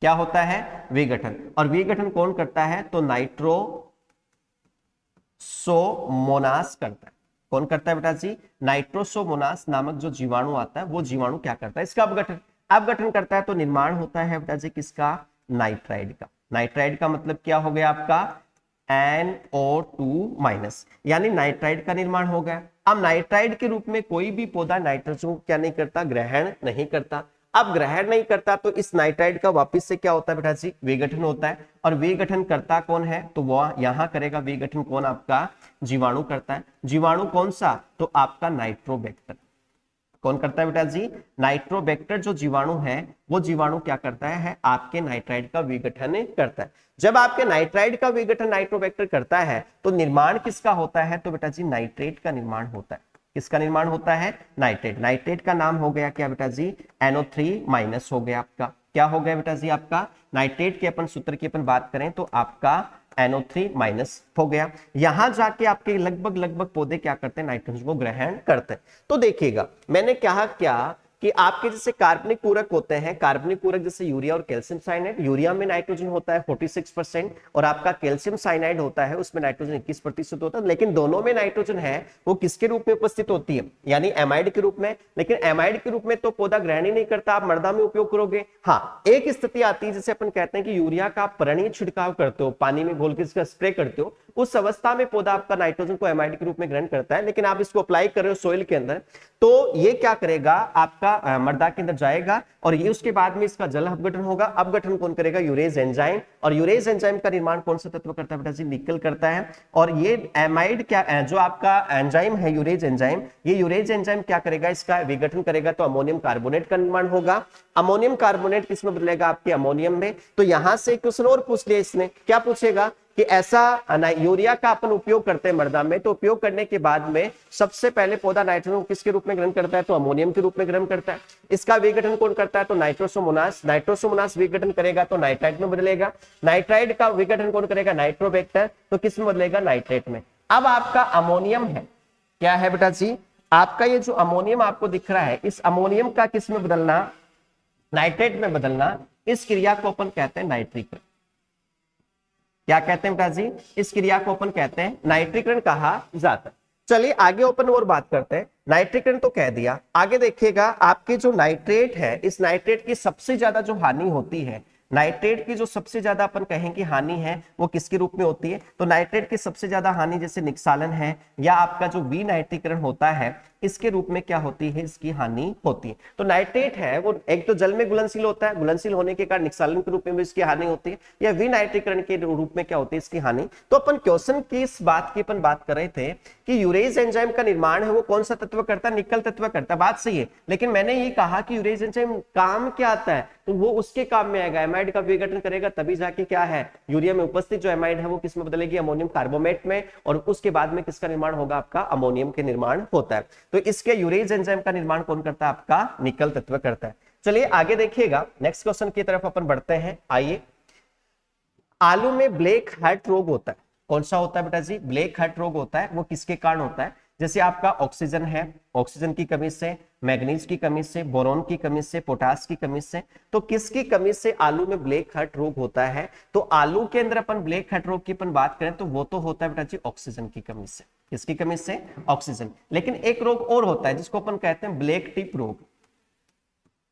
क्या होता है? विघटन। और विघटन कौन करता है? तो नाइट्रोसोमोनास करता है। कौन करता है बेटा जी? नाइट्रोसोमोनास नामक जो जीवाणु आता है वो जीवाणु क्या करता है? इसका अपघटन करता है। तो निर्माण होता है बेटा जी किसका? नाइट्राइड का। नाइट्राइड का मतलब क्या हो गया आपका? NO2-, यानी नाइट्राइड का निर्माण हो गया। अब नाइट्राइड के रूप में कोई भी पौधा नाइट्रोजन को क्या नहीं करता? ग्रहण नहीं करता। अब ग्रहण नहीं करता तो इस नाइट्राइड का वापस से क्या होता है बेटा जी? विघटन होता है। और विघटन करता कौन है? तो वह यहां करेगा विघटन कौन? आपका जीवाणु करता है। जीवाणु कौन सा? तो आपका नाइट्रोबैक्टर। कौन करता है बेटा जी? नाइट्रोबैक्टर जो जीवाणु है वो जीवाणु क्या करता है? आपके नाइट्राइड का विघटन करता है। जब आपके नाइट्राइड का विघटन नाइट्रोबैक्टर करता है तो निर्माण किसका होता है? तो बेटा जी नाइट्रेट का निर्माण होता है। किसका निर्माण होता है? नाइट्रेट। नाइट्रेट का नाम हो गया क्या बेटा जी? NO3- हो गया आपका। क्या हो गया बेटा जी? आपका नाइट्रेट के अपन सूत्र की अपन बात करें तो आपका NO3- हो गया। यहां जाके आपके लगभग पौधे क्या करते हैं? नाइट्रोजन को ग्रहण करते हैं। तो देखिएगा मैंने कहा क्या कि आपके जैसे कार्बनिक पूरक होते हैं, कार्बनिक पूरक जैसे यूरिया और कैल्शियम साइनाइड, यूरिया में नाइट्रोजन होता है 46% और आपका कैल्शियम साइनाइड होता है उसमें नाइट्रोजन 21% होता है, लेकिन दोनों में नाइट्रोजन है वो किसके रूप में उपस्थित होती है, यानी एमाइड के रूप में। लेकिन एमाइड के रूप में तो पौधा ग्रहण ही नहीं करता, आप मृदा में उपयोग करोगे। हाँ, एक स्थिति आती है जैसे अपन कहते हैं कि यूरिया का पर्णीय छिड़काव करते हो, पानी में घोल के इसका स्प्रे करते हो, उस अवस्था में पौधा आपका नाइट्रोजन को एमाइड के रूप में ग्रहण करता है। लेकिन आप इसको अप्लाई कर रहे हो सोइल के अंदर, तो ये क्या करेगा, आपका मृदा के अंदर जाएगा और ये उसके बाद में इसका जल अपघटन होगा। अपघटन कौन करेगा, यूरेज एंजाइम, और यूरेज एंजाइम का निर्माण कौन सा तत्व करता है बेटा जी, निकल करता है। और ये एमाइड क्या, जो आपका एंजाइम है यूरेज एंजाइम, ये यूरेज एंजाइम क्या करेगा, इसका विघटन करेगा तो अमोनियम कार्बोनेट का निर्माण होगा। अमोनियम कार्बोनेट किसमें बदलेगा, आपके अमोनियम में। तो यहां से क्वेश्चन और पूछ लिया इसने, क्या पूछेगा कि ऐसा यूरिया का अपन उपयोग करते हैं मृदा में, तो उपयोग करने के बाद में सबसे पहले पौधा नाइट्रोजन किसके रूप में ग्रहण करता है, तो अमोनियम के रूप में ग्रहण करता है। इसका विघटन कौन करता है, तो नाइट्रोसोमोनास, नाइट्रोसोमोनास विघटन करेगा तो नाइट्राइट में बदलेगा। नाइट्राइट का विघटन कौन करेगा, नाइट्रोबैक्टर, तो किस में बदलेगा, नाइट्रेट में। अब आपका अमोनियम है, क्या है बेटा जी, आपका ये जो अमोनियम आपको दिख रहा है, इस अमोनियम का किस में बदलना, नाइट्रेट में बदलना, इस क्रिया को अपन कहते हैं नाइट्रीकरण। क्या कहते हैं बेटा जी, इस क्रिया को अपन कहते हैं नाइट्रीकरण कहा जाता है। चलिए आगे अपन और बात करते हैं। नाइट्रीकरण तो कह दिया, आगे देखिएगा आपके जो नाइट्रेट है, इस नाइट्रेट की सबसे ज्यादा जो हानि होती है, नाइट्रेट की जो सबसे ज्यादा अपन कहें कि हानि है वो किसके रूप में होती है, तो नाइट्रेट की सबसे ज्यादा हानि जैसे निक्सालन है या आपका जो विनाइट्रीकरण होता है, इसके रूप में क्या होती है, इसकी हानि होती है। तो नाइट्रेट है वो एक तो जल में घुलनशील होता है, घुलनशील होने के कारण निक्सालन के रूप में भी इसकी हानि होती है, या विनाइट्रीकरण के रूप में क्या होती है, इसकी हानि। तो अपन क्वेश्चन की इस बात की अपन बात कर रहे थे कि यूरेज एंजाइम का निर्माण है वो कौन सा तत्व करता है, निकल तत्व करता है, बात सही है। लेकिन मैंने ये कहा कि यूरेज एंजाइम काम क्या आता है, तो वो उसके काम में आएगा, एमाइड का विघटन करेगा तभी जाके क्या है, यूरिया में उपस्थित जो एमाइड है वो किस में बदलेगी, अमोनियम कार्बोमेट में, और उसके बाद में किसका निर्माण होगा, आपका अमोनियम के निर्माण होता है। तो इसके यूरेज एंजाइम का निर्माण कौन करता है, आपका निकल तत्व करता है। चलिए आगे देखिएगा, नेक्स्ट क्वेश्चन की तरफ अपन बढ़ते हैं। आइए, आलू में ब्लैक हार्ट रोग होता है, कौन सा होता है बेटा जी, ब्लैक हार्ट रोग होता है, वो किसके कारण होता है, जैसे आपका ऑक्सीजन है, ऑक्सीजन की कमी से, मैग्नीज की कमी से, बोरॉन की कमी से, पोटास की कमी से, तो किसकी कमी से आलू में ब्लैक हार्ट रोग होता है। तो आलू के अंदर अपन ब्लैक हार्ट रोग की अपन बात करें तो वो तो होता है बेटा जी ऑक्सीजन की कमी से, किसकी कमी से, ऑक्सीजन। लेकिन एक रोग और होता है जिसको अपन कहते हैं ब्लैक टिप रोग,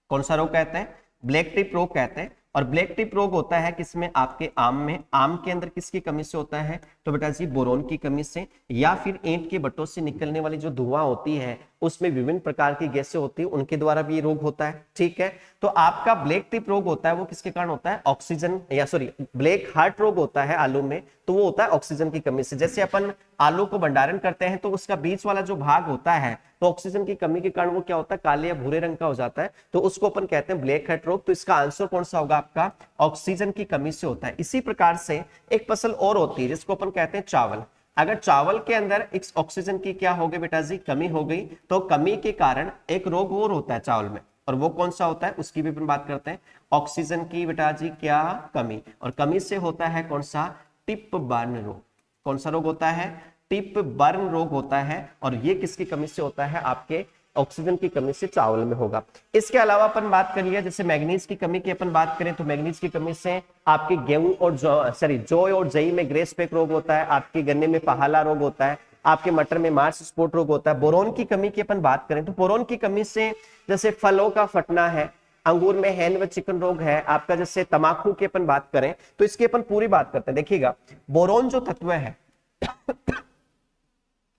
कौन सा रोग कहते हैं, ब्लैक टिप रोग कहते हैं। और ब्लैक टिप रोग होता है किसमें, आपके आम में, आम के अंदर किसकी कमी से होता है, तो बेटा जी बोरोन की कमी से, या फिर ईंट के भट्टों से निकलने वाली जो धुआं होती है उसमें विभिन्न प्रकार की गैसें होती है, उनके द्वारा भी ये रोग होता है। ठीक है, तो आपका ब्लैक टिप रोग होता है वो किसके कारण होता है, ऑक्सीजन, या सॉरी ब्लैक हार्ट रोग होता है आलू में, तो वो होता है ऑक्सीजन की कमी से। जैसे अपन आलू को भंडारण करते हैं तो उसका बीच वाला जो भाग होता है, तो ऑक्सीजन की कमी के कारण वो क्या होता है, काले या भूरे रंग का हो जाता है, तो उसको अपन कहते हैं ब्लैक हार्ट रोग। तो इसका आंसर कौन सा होगा, आपका ऑक्सीजन की कमी से होता है। इसी प्रकार से एक फसल और होती है जिसको अपन कहते हैं चावल। अगर चावल के अंदर इस ऑक्सीजन की क्या हो गई बेटा जी, कमी हो गई, तो कमी के कारण एक रोग और होता है चावल में, और वो कौन सा होता है उसकी भी अपन बात करते हैं, ऑक्सीजन की बेटा जी क्या कमी, और कमी से होता है कौन सा, टिप बर्न रोग। कौन सा रोग होता है, टिप बर्न रोग होता है, और ये किसकी कमी से होता है, आपके ऑक्सीजन की कमी से चावल में होगा। इसके अलावा अपन बात कर लिया, जैसे मैग्नीज की कमी की अपन बात करें तो मैग्नीज की कमी से आपके गेहूं और जौ और जई में ग्रे स्पैक रोग होता है, आपके गन्ने में पहाला रोग होता है, आपके मटर में मार्स स्पॉट रोग होता है। बोरोन की कमी की अपन बात करें तो बोरोन की कमी से जैसे फलों का फटना है, अंगूर में हैन व चिकन रोग है, आपका जैसे तमाकू की अपन बात करें तो इसकी अपन पूरी बात करते हैं। देखिएगा बोरोन जो तत्व है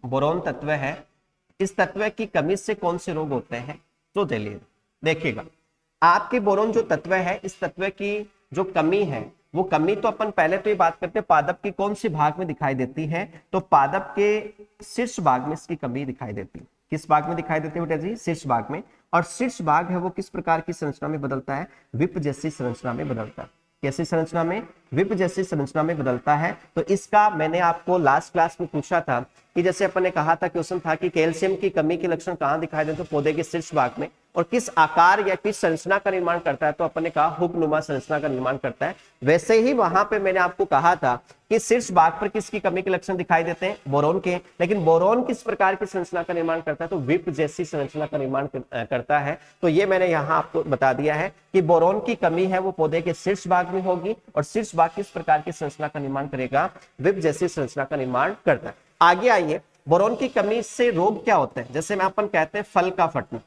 बोरोन तत्व है, इस तत्व की कमी से कौन से रोग होते हैं, तो देखिएगा आपके बोरोन जो तत्व है, इस तत्व की जो कमी है, वो कमी तो अपन पहले तो ये बात करते हैं पादप के कौन से भाग में दिखाई देती है, तो पादप के शीर्ष भाग में इसकी कमी दिखाई देती है। किस भाग में दिखाई देती है बेटा जी, शीर्ष भाग में। और शीर्ष भाग है वो किस प्रकार की संरचना में बदलता है, विप जैसी संरचना में बदलता है। कैसी संरचना में, विप जैसी संरचना में बदलता है। तो इसका मैंने आपको लास्ट क्लास में पूछा था कि जैसे अपन ने कहा था, क्वेश्चन था कि कैल्शियम की कमी के लक्षण कहाँ दिखाई देते, तो पौधे के शीर्ष भाग में। और किस आकार या किस संरचना का निर्माण करता है, तो अपन ने कहा हुकनुमा संरचना का निर्माण करता है। वैसे ही वहां पे मैंने आपको कहा था कि शीर्ष भाग पर किसकी कमी के लक्षण दिखाई देते हैं, बोरोन के। लेकिन बोरोन किस प्रकार की संरचना का निर्माण करता है, तो विप जैसी संरचना का निर्माण करता है। तो ये मैंने यहाँ आपको बता दिया है कि बोरोन की कमी है वो पौधे के शीर्ष भाग में होगी, और शीर्ष भाग किस प्रकार की संरचना का निर्माण करेगा, विप जैसी संरचना का निर्माण करता है। आगे आइए, बोरोन की कमी से रोग क्या होते हैं, जैसे मैं अपन कहते हैं फल का फटना।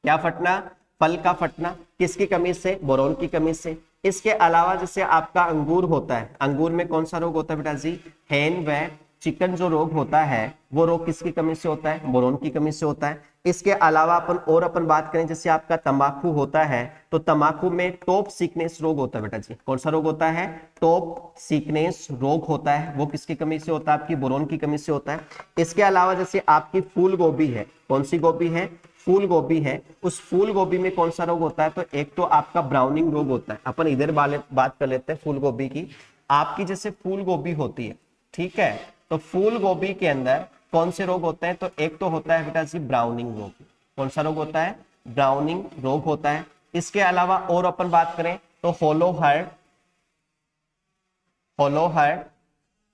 क्या फटना, फल का फटना, किसकी कमी से, बोरोन की कमी से। इसके अलावा जैसे आपका अंगूर होता है, अंगूर में कौन सा रोग होता है बेटा जी, हेन व चिकन जो रोग होता है वो रोग किसकी कमी से होता है, बोरोन की कमी से होता है। इसके अलावा अपन बात करें, जैसे आपका तंबाकू होता है, तो तंबाकू में टॉप सीकनेस रोग होता है बेटा जी। कौन सा रोग होता है, टॉप सीकनेस रोग होता है, वो किसकी कमी से होता है, आपकी बोरोन की कमी से होता है। इसके अलावा जैसे आपकी फूल गोभी है, कौन सी गोभी है, फूल गोभी है, उस फूल गोभी में कौन सा रोग होता है, तो एक तो आपका ब्राउनिंग रोग होता है। अपन इधर बात कर लेते हैं फूल गोभी की। आपकी जैसे फूल गोभी होती है, ठीक है, तो फूल गोभी के अंदर कौन से रोग होते हैं, तो एक तो होता है बेटा जी ब्राउनिंग रोग। कौन सा रोग होता है, ब्राउनिंग रोग होता है। इसके अलावा और अपन बात करें तो होलो हार्ट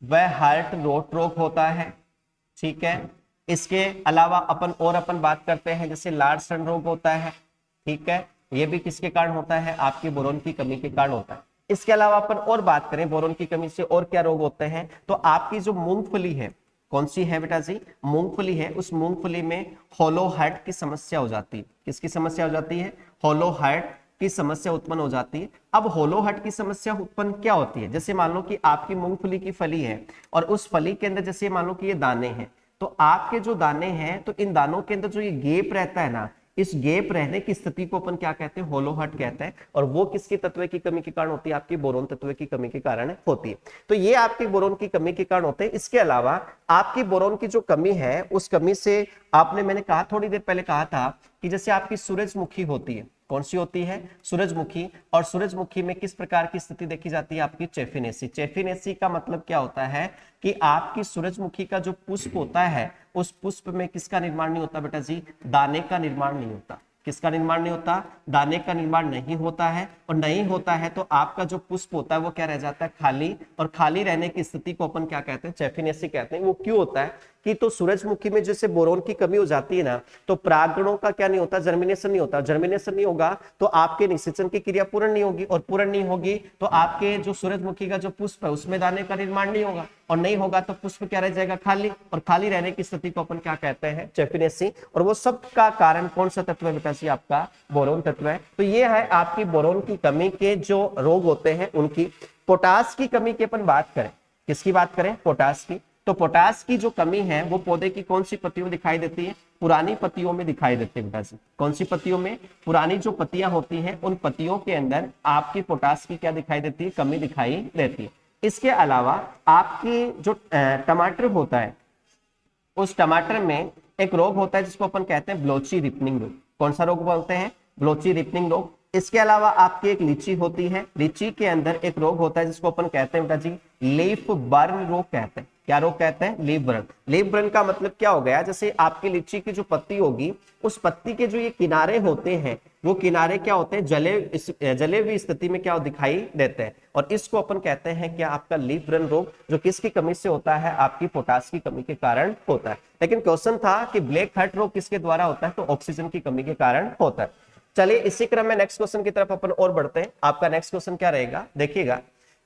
व हार्ट रोट रोग होता है, ठीक है। इसके अलावा अपन बात करते हैं, जैसे लार्सन रोग होता है, ठीक है, ये भी किसके कारण होता है, आपकी बोरोन की कमी के कारण होता है। इसके अलावा अपन और बात करें बोरोन की कमी से और क्या रोग होते हैं, तो आपकी जो मूंगफली है, कौन सी है बेटा जी, मूंगफली है, उस मूंगफली में होलो हार्ट की समस्या हो जाती है। किसकी समस्या हो जाती है, होलो हार्ट की समस्या उत्पन्न हो जाती है। अब होलो हार्ट की समस्या उत्पन्न क्या होती है, जैसे मान लो कि आपकी मूंगफली की फली है और उस फली के अंदर जैसे मान लो कि ये दाने हैं, तो आपके जो दाने हैं, तो इन दानों के अंदर जो ये गैप रहता है ना, इस गैप रहने की स्थिति को अपन क्या कहते हैं, होलो हार्ट कहते हैं। और वो किसकी तत्व की कमी के कारण होती है, आपकी बोरोन तत्व की कमी के कारण होती है। तो ये आपकी बोरोन की कमी के कारण होते हैं। इसके अलावा आपकी बोरोन की जो कमी है, उस कमी से मैंने कहा थोड़ी देर पहले कहा था कि जैसे आपकी सूरजमुखी होती है, कौन सी होती है, सूरजमुखी, और सूरजमुखी में किस प्रकार की स्थिति देखी जाती है, आपकी चेफिनेसी। चेफिनेसी का मतलब क्या होता है कि आपकी सूरजमुखी का जो पुष्प होता है, उस पुष्प में किसका निर्माण नहीं होता बेटा जी, दाने का निर्माण नहीं होता। किसका निर्माण नहीं होता, दाने का निर्माण नहीं होता है। और नहीं होता है तो आपका जो पुष्प होता है वो क्या रह जाता है, खाली। और खाली रहने की स्थिति को अपन क्या कहते हैं, चेफिनेसी कहते हैं। वो क्यों होता है कि तो सूरजमुखी में जैसे बोरोन की कमी हो जाती है ना, तो परागणों का क्या नहीं होता, जर्मिनेशन नहीं होता। जर्मिनेशन नहीं होगा तो आपके निषेचन की क्रिया पूर्ण नहीं होगी, और पूर्ण नहीं होगी तो आपके जो सूरजमुखी का जो पुष्प है उसमें दाने का निर्माण नहीं होगा, और नहीं होगा तो पुष्प क्या रह जाएगा, खाली। और खाली रहने की स्थिति को अपन क्या कहते हैं, चेफिनेसी। और वो सब का कारण कौन सा तत्व है बेटा जी, आपका बोरोन तत्व है। तो ये है आपकी बोरोन की कमी के जो रोग होते हैं उनकी। पोटास की कमी की अपन बात करें, किसकी बात करें, पोटास की। तो पोटास की जो कमी है वो पौधे की कौन सी पत्तियों में दिखाई देती है, पुरानी पत्तियों में दिखाई देती है बेटा जी। कौन सी पत्तियों में, पुरानी जो पत्तियां होती हैं उन पत्तियों के अंदर आपकी पोटास की क्या दिखाई देती है, कमी दिखाई देती है। इसके अलावा आपकी जो टमाटर होता है, उस टमाटर में एक रोग होता है जिसको अपन कहते हैं ब्लोची रिपनिंग रोग। कौन सा रोग बोलते हैं, ब्लोची रिपनिंग रोग। इसके अलावा आपकी एक लीची होती है, लीची के अंदर एक रोग होता है जिसको अपन कहते हैं बेटा जी लीफ बर्न रोग कहते हैं। क्या रोग कहते हैं, लीफ बर्न। लीफ बर्न का मतलब क्या हो गया, जैसे आपकी लीची की जो पत्ती होगी, उस पत्ती के जो ये किनारे होते हैं, वो किनारे क्या होते हैं, जले हुई स्थिति में क्या दिखाई देते हैं। और इसको अपन कहते हैं क्या, आपका लीफ बर्न रोग, जो किसकी कमी से होता है, आपकी पोटास की कमी के कारण होता है। लेकिन क्वेश्चन था कि ब्लैक हार्ट रोग किसके द्वारा होता है, तो ऑक्सीजन की कमी के कारण होता है। चलिए इसी क्रम में नेक्स्ट क्वेश्चन की तरफ अपन और बढ़ते हैं। आपका नेक्स्ट क्वेश्चन क्या रहेगा, देखिएगा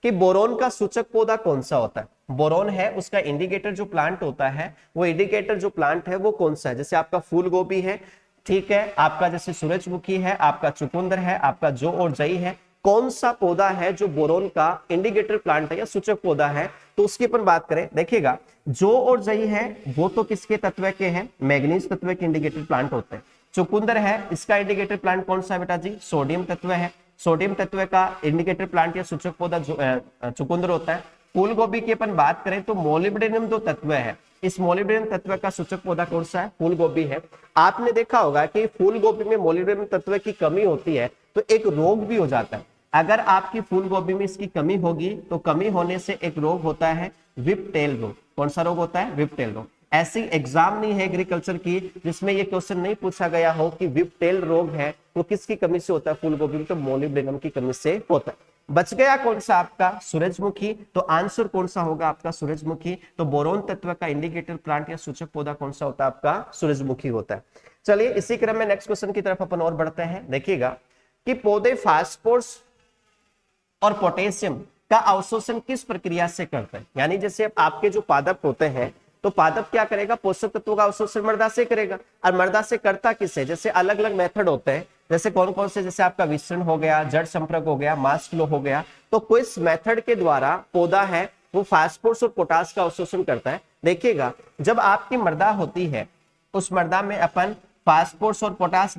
कि बोरोन का सूचक पौधा कौन सा होता है। बोरोन है उसका इंडिकेटर जो प्लांट होता है, वो इंडिकेटर जो प्लांट है वो कौन सा है, जैसे आपका फूल गोभी है, ठीक है, आपका जैसे सूरजमुखी है, आपका चुकंदर है, आपका जो और जई है, कौन सा पौधा है जो बोरोन का इंडिकेटर प्लांट है या सूचक पौधा है, तो उसकी अपन बात करें। देखिएगा जो और जई है वो तो किसके तत्व के हैं, मैग्नीज तत्व के इंडिकेटर प्लांट होते हैं। चुकंदर है, इसका इंडिकेटर प्लांट कौन सा है बेटा जी, सोडियम तत्व है। सोडियम तत्व का इंडिकेटर प्लांट या सूचक पौधा चुकंदर होता है। फूल गोभी की अपन बात करें तो मोलिब्डेनम जो तत्व है, इस मोलिब्डेनम तत्व का सूचक पौधा कौन सा है, फूल गोभी है। आपने देखा होगा कि फूल गोभी में मोलिब्डेनम तत्व की कमी होती है तो एक रोग भी हो जाता है। अगर आपकी फूल गोभी में इसकी कमी होगी तो कमी होने से एक रोग होता है विपटेल रोग। कौन सा रोग होता है, विपटेल रोग। ऐसी एग्जाम नहीं है एग्रीकल्चर की जिसमें ये क्वेश्चन नहीं पूछा गया हो कि विपटेल रोग है वो किसकी कमी से होता है, फूल गोभी में, तो मोलिब्डेनम की कमी से होता है। बच गया कौन सा आपका सूरजमुखी, तो आंसर कौन सा होगा आपका सूरजमुखी। तो बोरोन तत्व का इंडिकेटर प्लांट या सूचक पौधा कौन सा होता है आपका, सूरजमुखी होता है। चलिए इसी क्रम में नेक्स्ट क्वेश्चन की तरफ अपन और बढ़ते हैं। देखिएगा कि पौधे फास्फोरस और पोटेशियम का अवशोषण किस प्रक्रिया से करते हैं। यानी जैसे आपके जो पादप होते हैं तो पादप क्या करेगा, पोषक तत्वों का अवशोषण मृदा से करेगा, और मृदा से करता किससे, जैसे अलग अलग मेथड होते हैं, जैसे कौन कौन से, जैसे आपका विसरण हो गया, जड़ संपर्क हो गया, मास फ्लो हो गया। तो किस मेथड के द्वारा पौधा है वो फास्फोरस और पोटास का अवशोषण करता है। देखिएगा जब आपकी मृदा होती है उस मृदा में अपन फास्फोरस और पोटास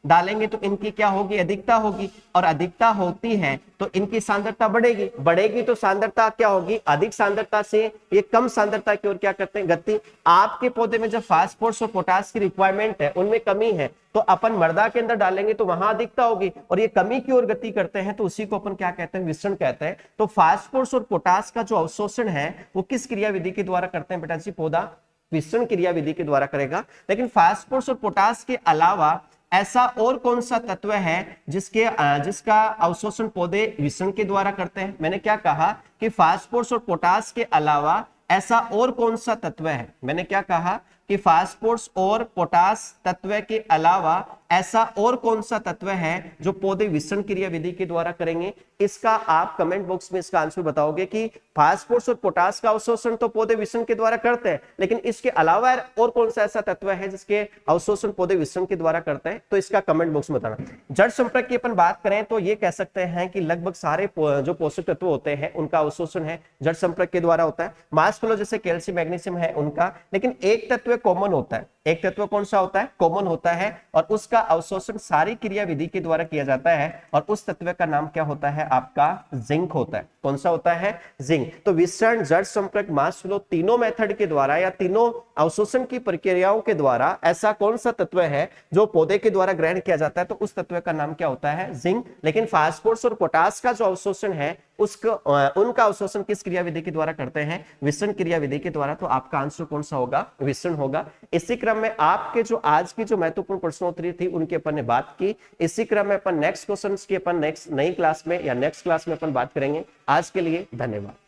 डालेंगे तो इनकी क्या होगी, अधिकता होगी, और अधिकता होती है तो इनकी सांद्रता बढ़ेगी तो सांद्रता क्या होगी, अधिक सांद्रता से ये कम सांद्रता की ओर क्या करते हैं, गति। आपके पौधे में जब फास्फोरस और पोटास की रिक्वायरमेंट है, उनमें कमी है, तो अपन मृदा के अंदर डालेंगे तो वहां अधिकता होगी, और ये कमी की ओर गति करते हैं तो उसी को अपन क्या कहते हैं, विसरण कहते हैं। तो फास्फोरस और पोटास का जो अवशोषण है वो किस क्रिया विधि के द्वारा करते हैं बेटा जी, पौधा विसरण क्रिया विधि के द्वारा करेगा। लेकिन फास्फोरस और पोटास के अलावा ऐसा और कौन सा तत्व है जिसका अवशोषण पौधे विसरण के द्वारा करते हैं। मैंने क्या कहा कि फास्फोरस और पोटास के अलावा ऐसा और कौन सा तत्व है, मैंने क्या कहा कि फास्फोरस और पोटास तत्व के अलावा ऐसा और कौन सा तत्व है जो पौधे विसरण क्रिया विधि के द्वारा करेंगे। इसका आप कमेंट बॉक्स में इसका आंसर बताओगे कि फास्फोरस और पोटास का अवशोषण तो पौधे विसरण के द्वारा करते हैं, लेकिन इसके अलावा और कौन सा ऐसा तत्व है जिसके अवशोषण पौधे विसरण के द्वारा करते हैं, तो इसका कमेंट बॉक्स में बताना। जड़ संपर्क की अपन बात करें तो ये कह सकते हैं कि लगभग सारे जो पोषक तत्व होते हैं उनका अवशोषण है जड़ संपर्क के द्वारा होता है। मास फ्लो जैसे कैल्शियम मैग्नीशियम है उनका, लेकिन एक तत्व कॉमन होता है। एक तत्व कौन सा होता है, कॉमन होता है, और उसका अवशोषण सारी क्रिया विधि के द्वारा किया जाता है, और उस तत्व का नाम क्या होता है आपका, जिंक होता है। कौन सा होता है, जिंक। तो विसरण, जड़ संपर्क, मास फ्लो, तीनों मेथड के द्वारा या तीनों अवशोषण की प्रक्रियाओं के द्वारा ऐसा कौन सा तत्व है जो पौधे के द्वारा ग्रहण किया जाता है, तो उस तत्व का नाम क्या होता है, जिंक। लेकिन फास्फोरस और पोटास का जो अवशोषण है उनका अवशोषण किस क्रिया विधि के द्वारा करते हैं, विसरण क्रिया विधि के द्वारा। तो आपका आंसर कौन सा होगा, विसरण होगा। इसी क्रम में आपके जो आज की जो महत्वपूर्ण प्रश्नोत्तरी थी उनकी अपन ने बात की। इसी क्रम में अपन नेक्स्ट क्वेश्चंस की अपन नेक्स्ट नई क्लास में या नेक्स्ट क्लास में अपन बात करेंगे। आज के लिए धन्यवाद।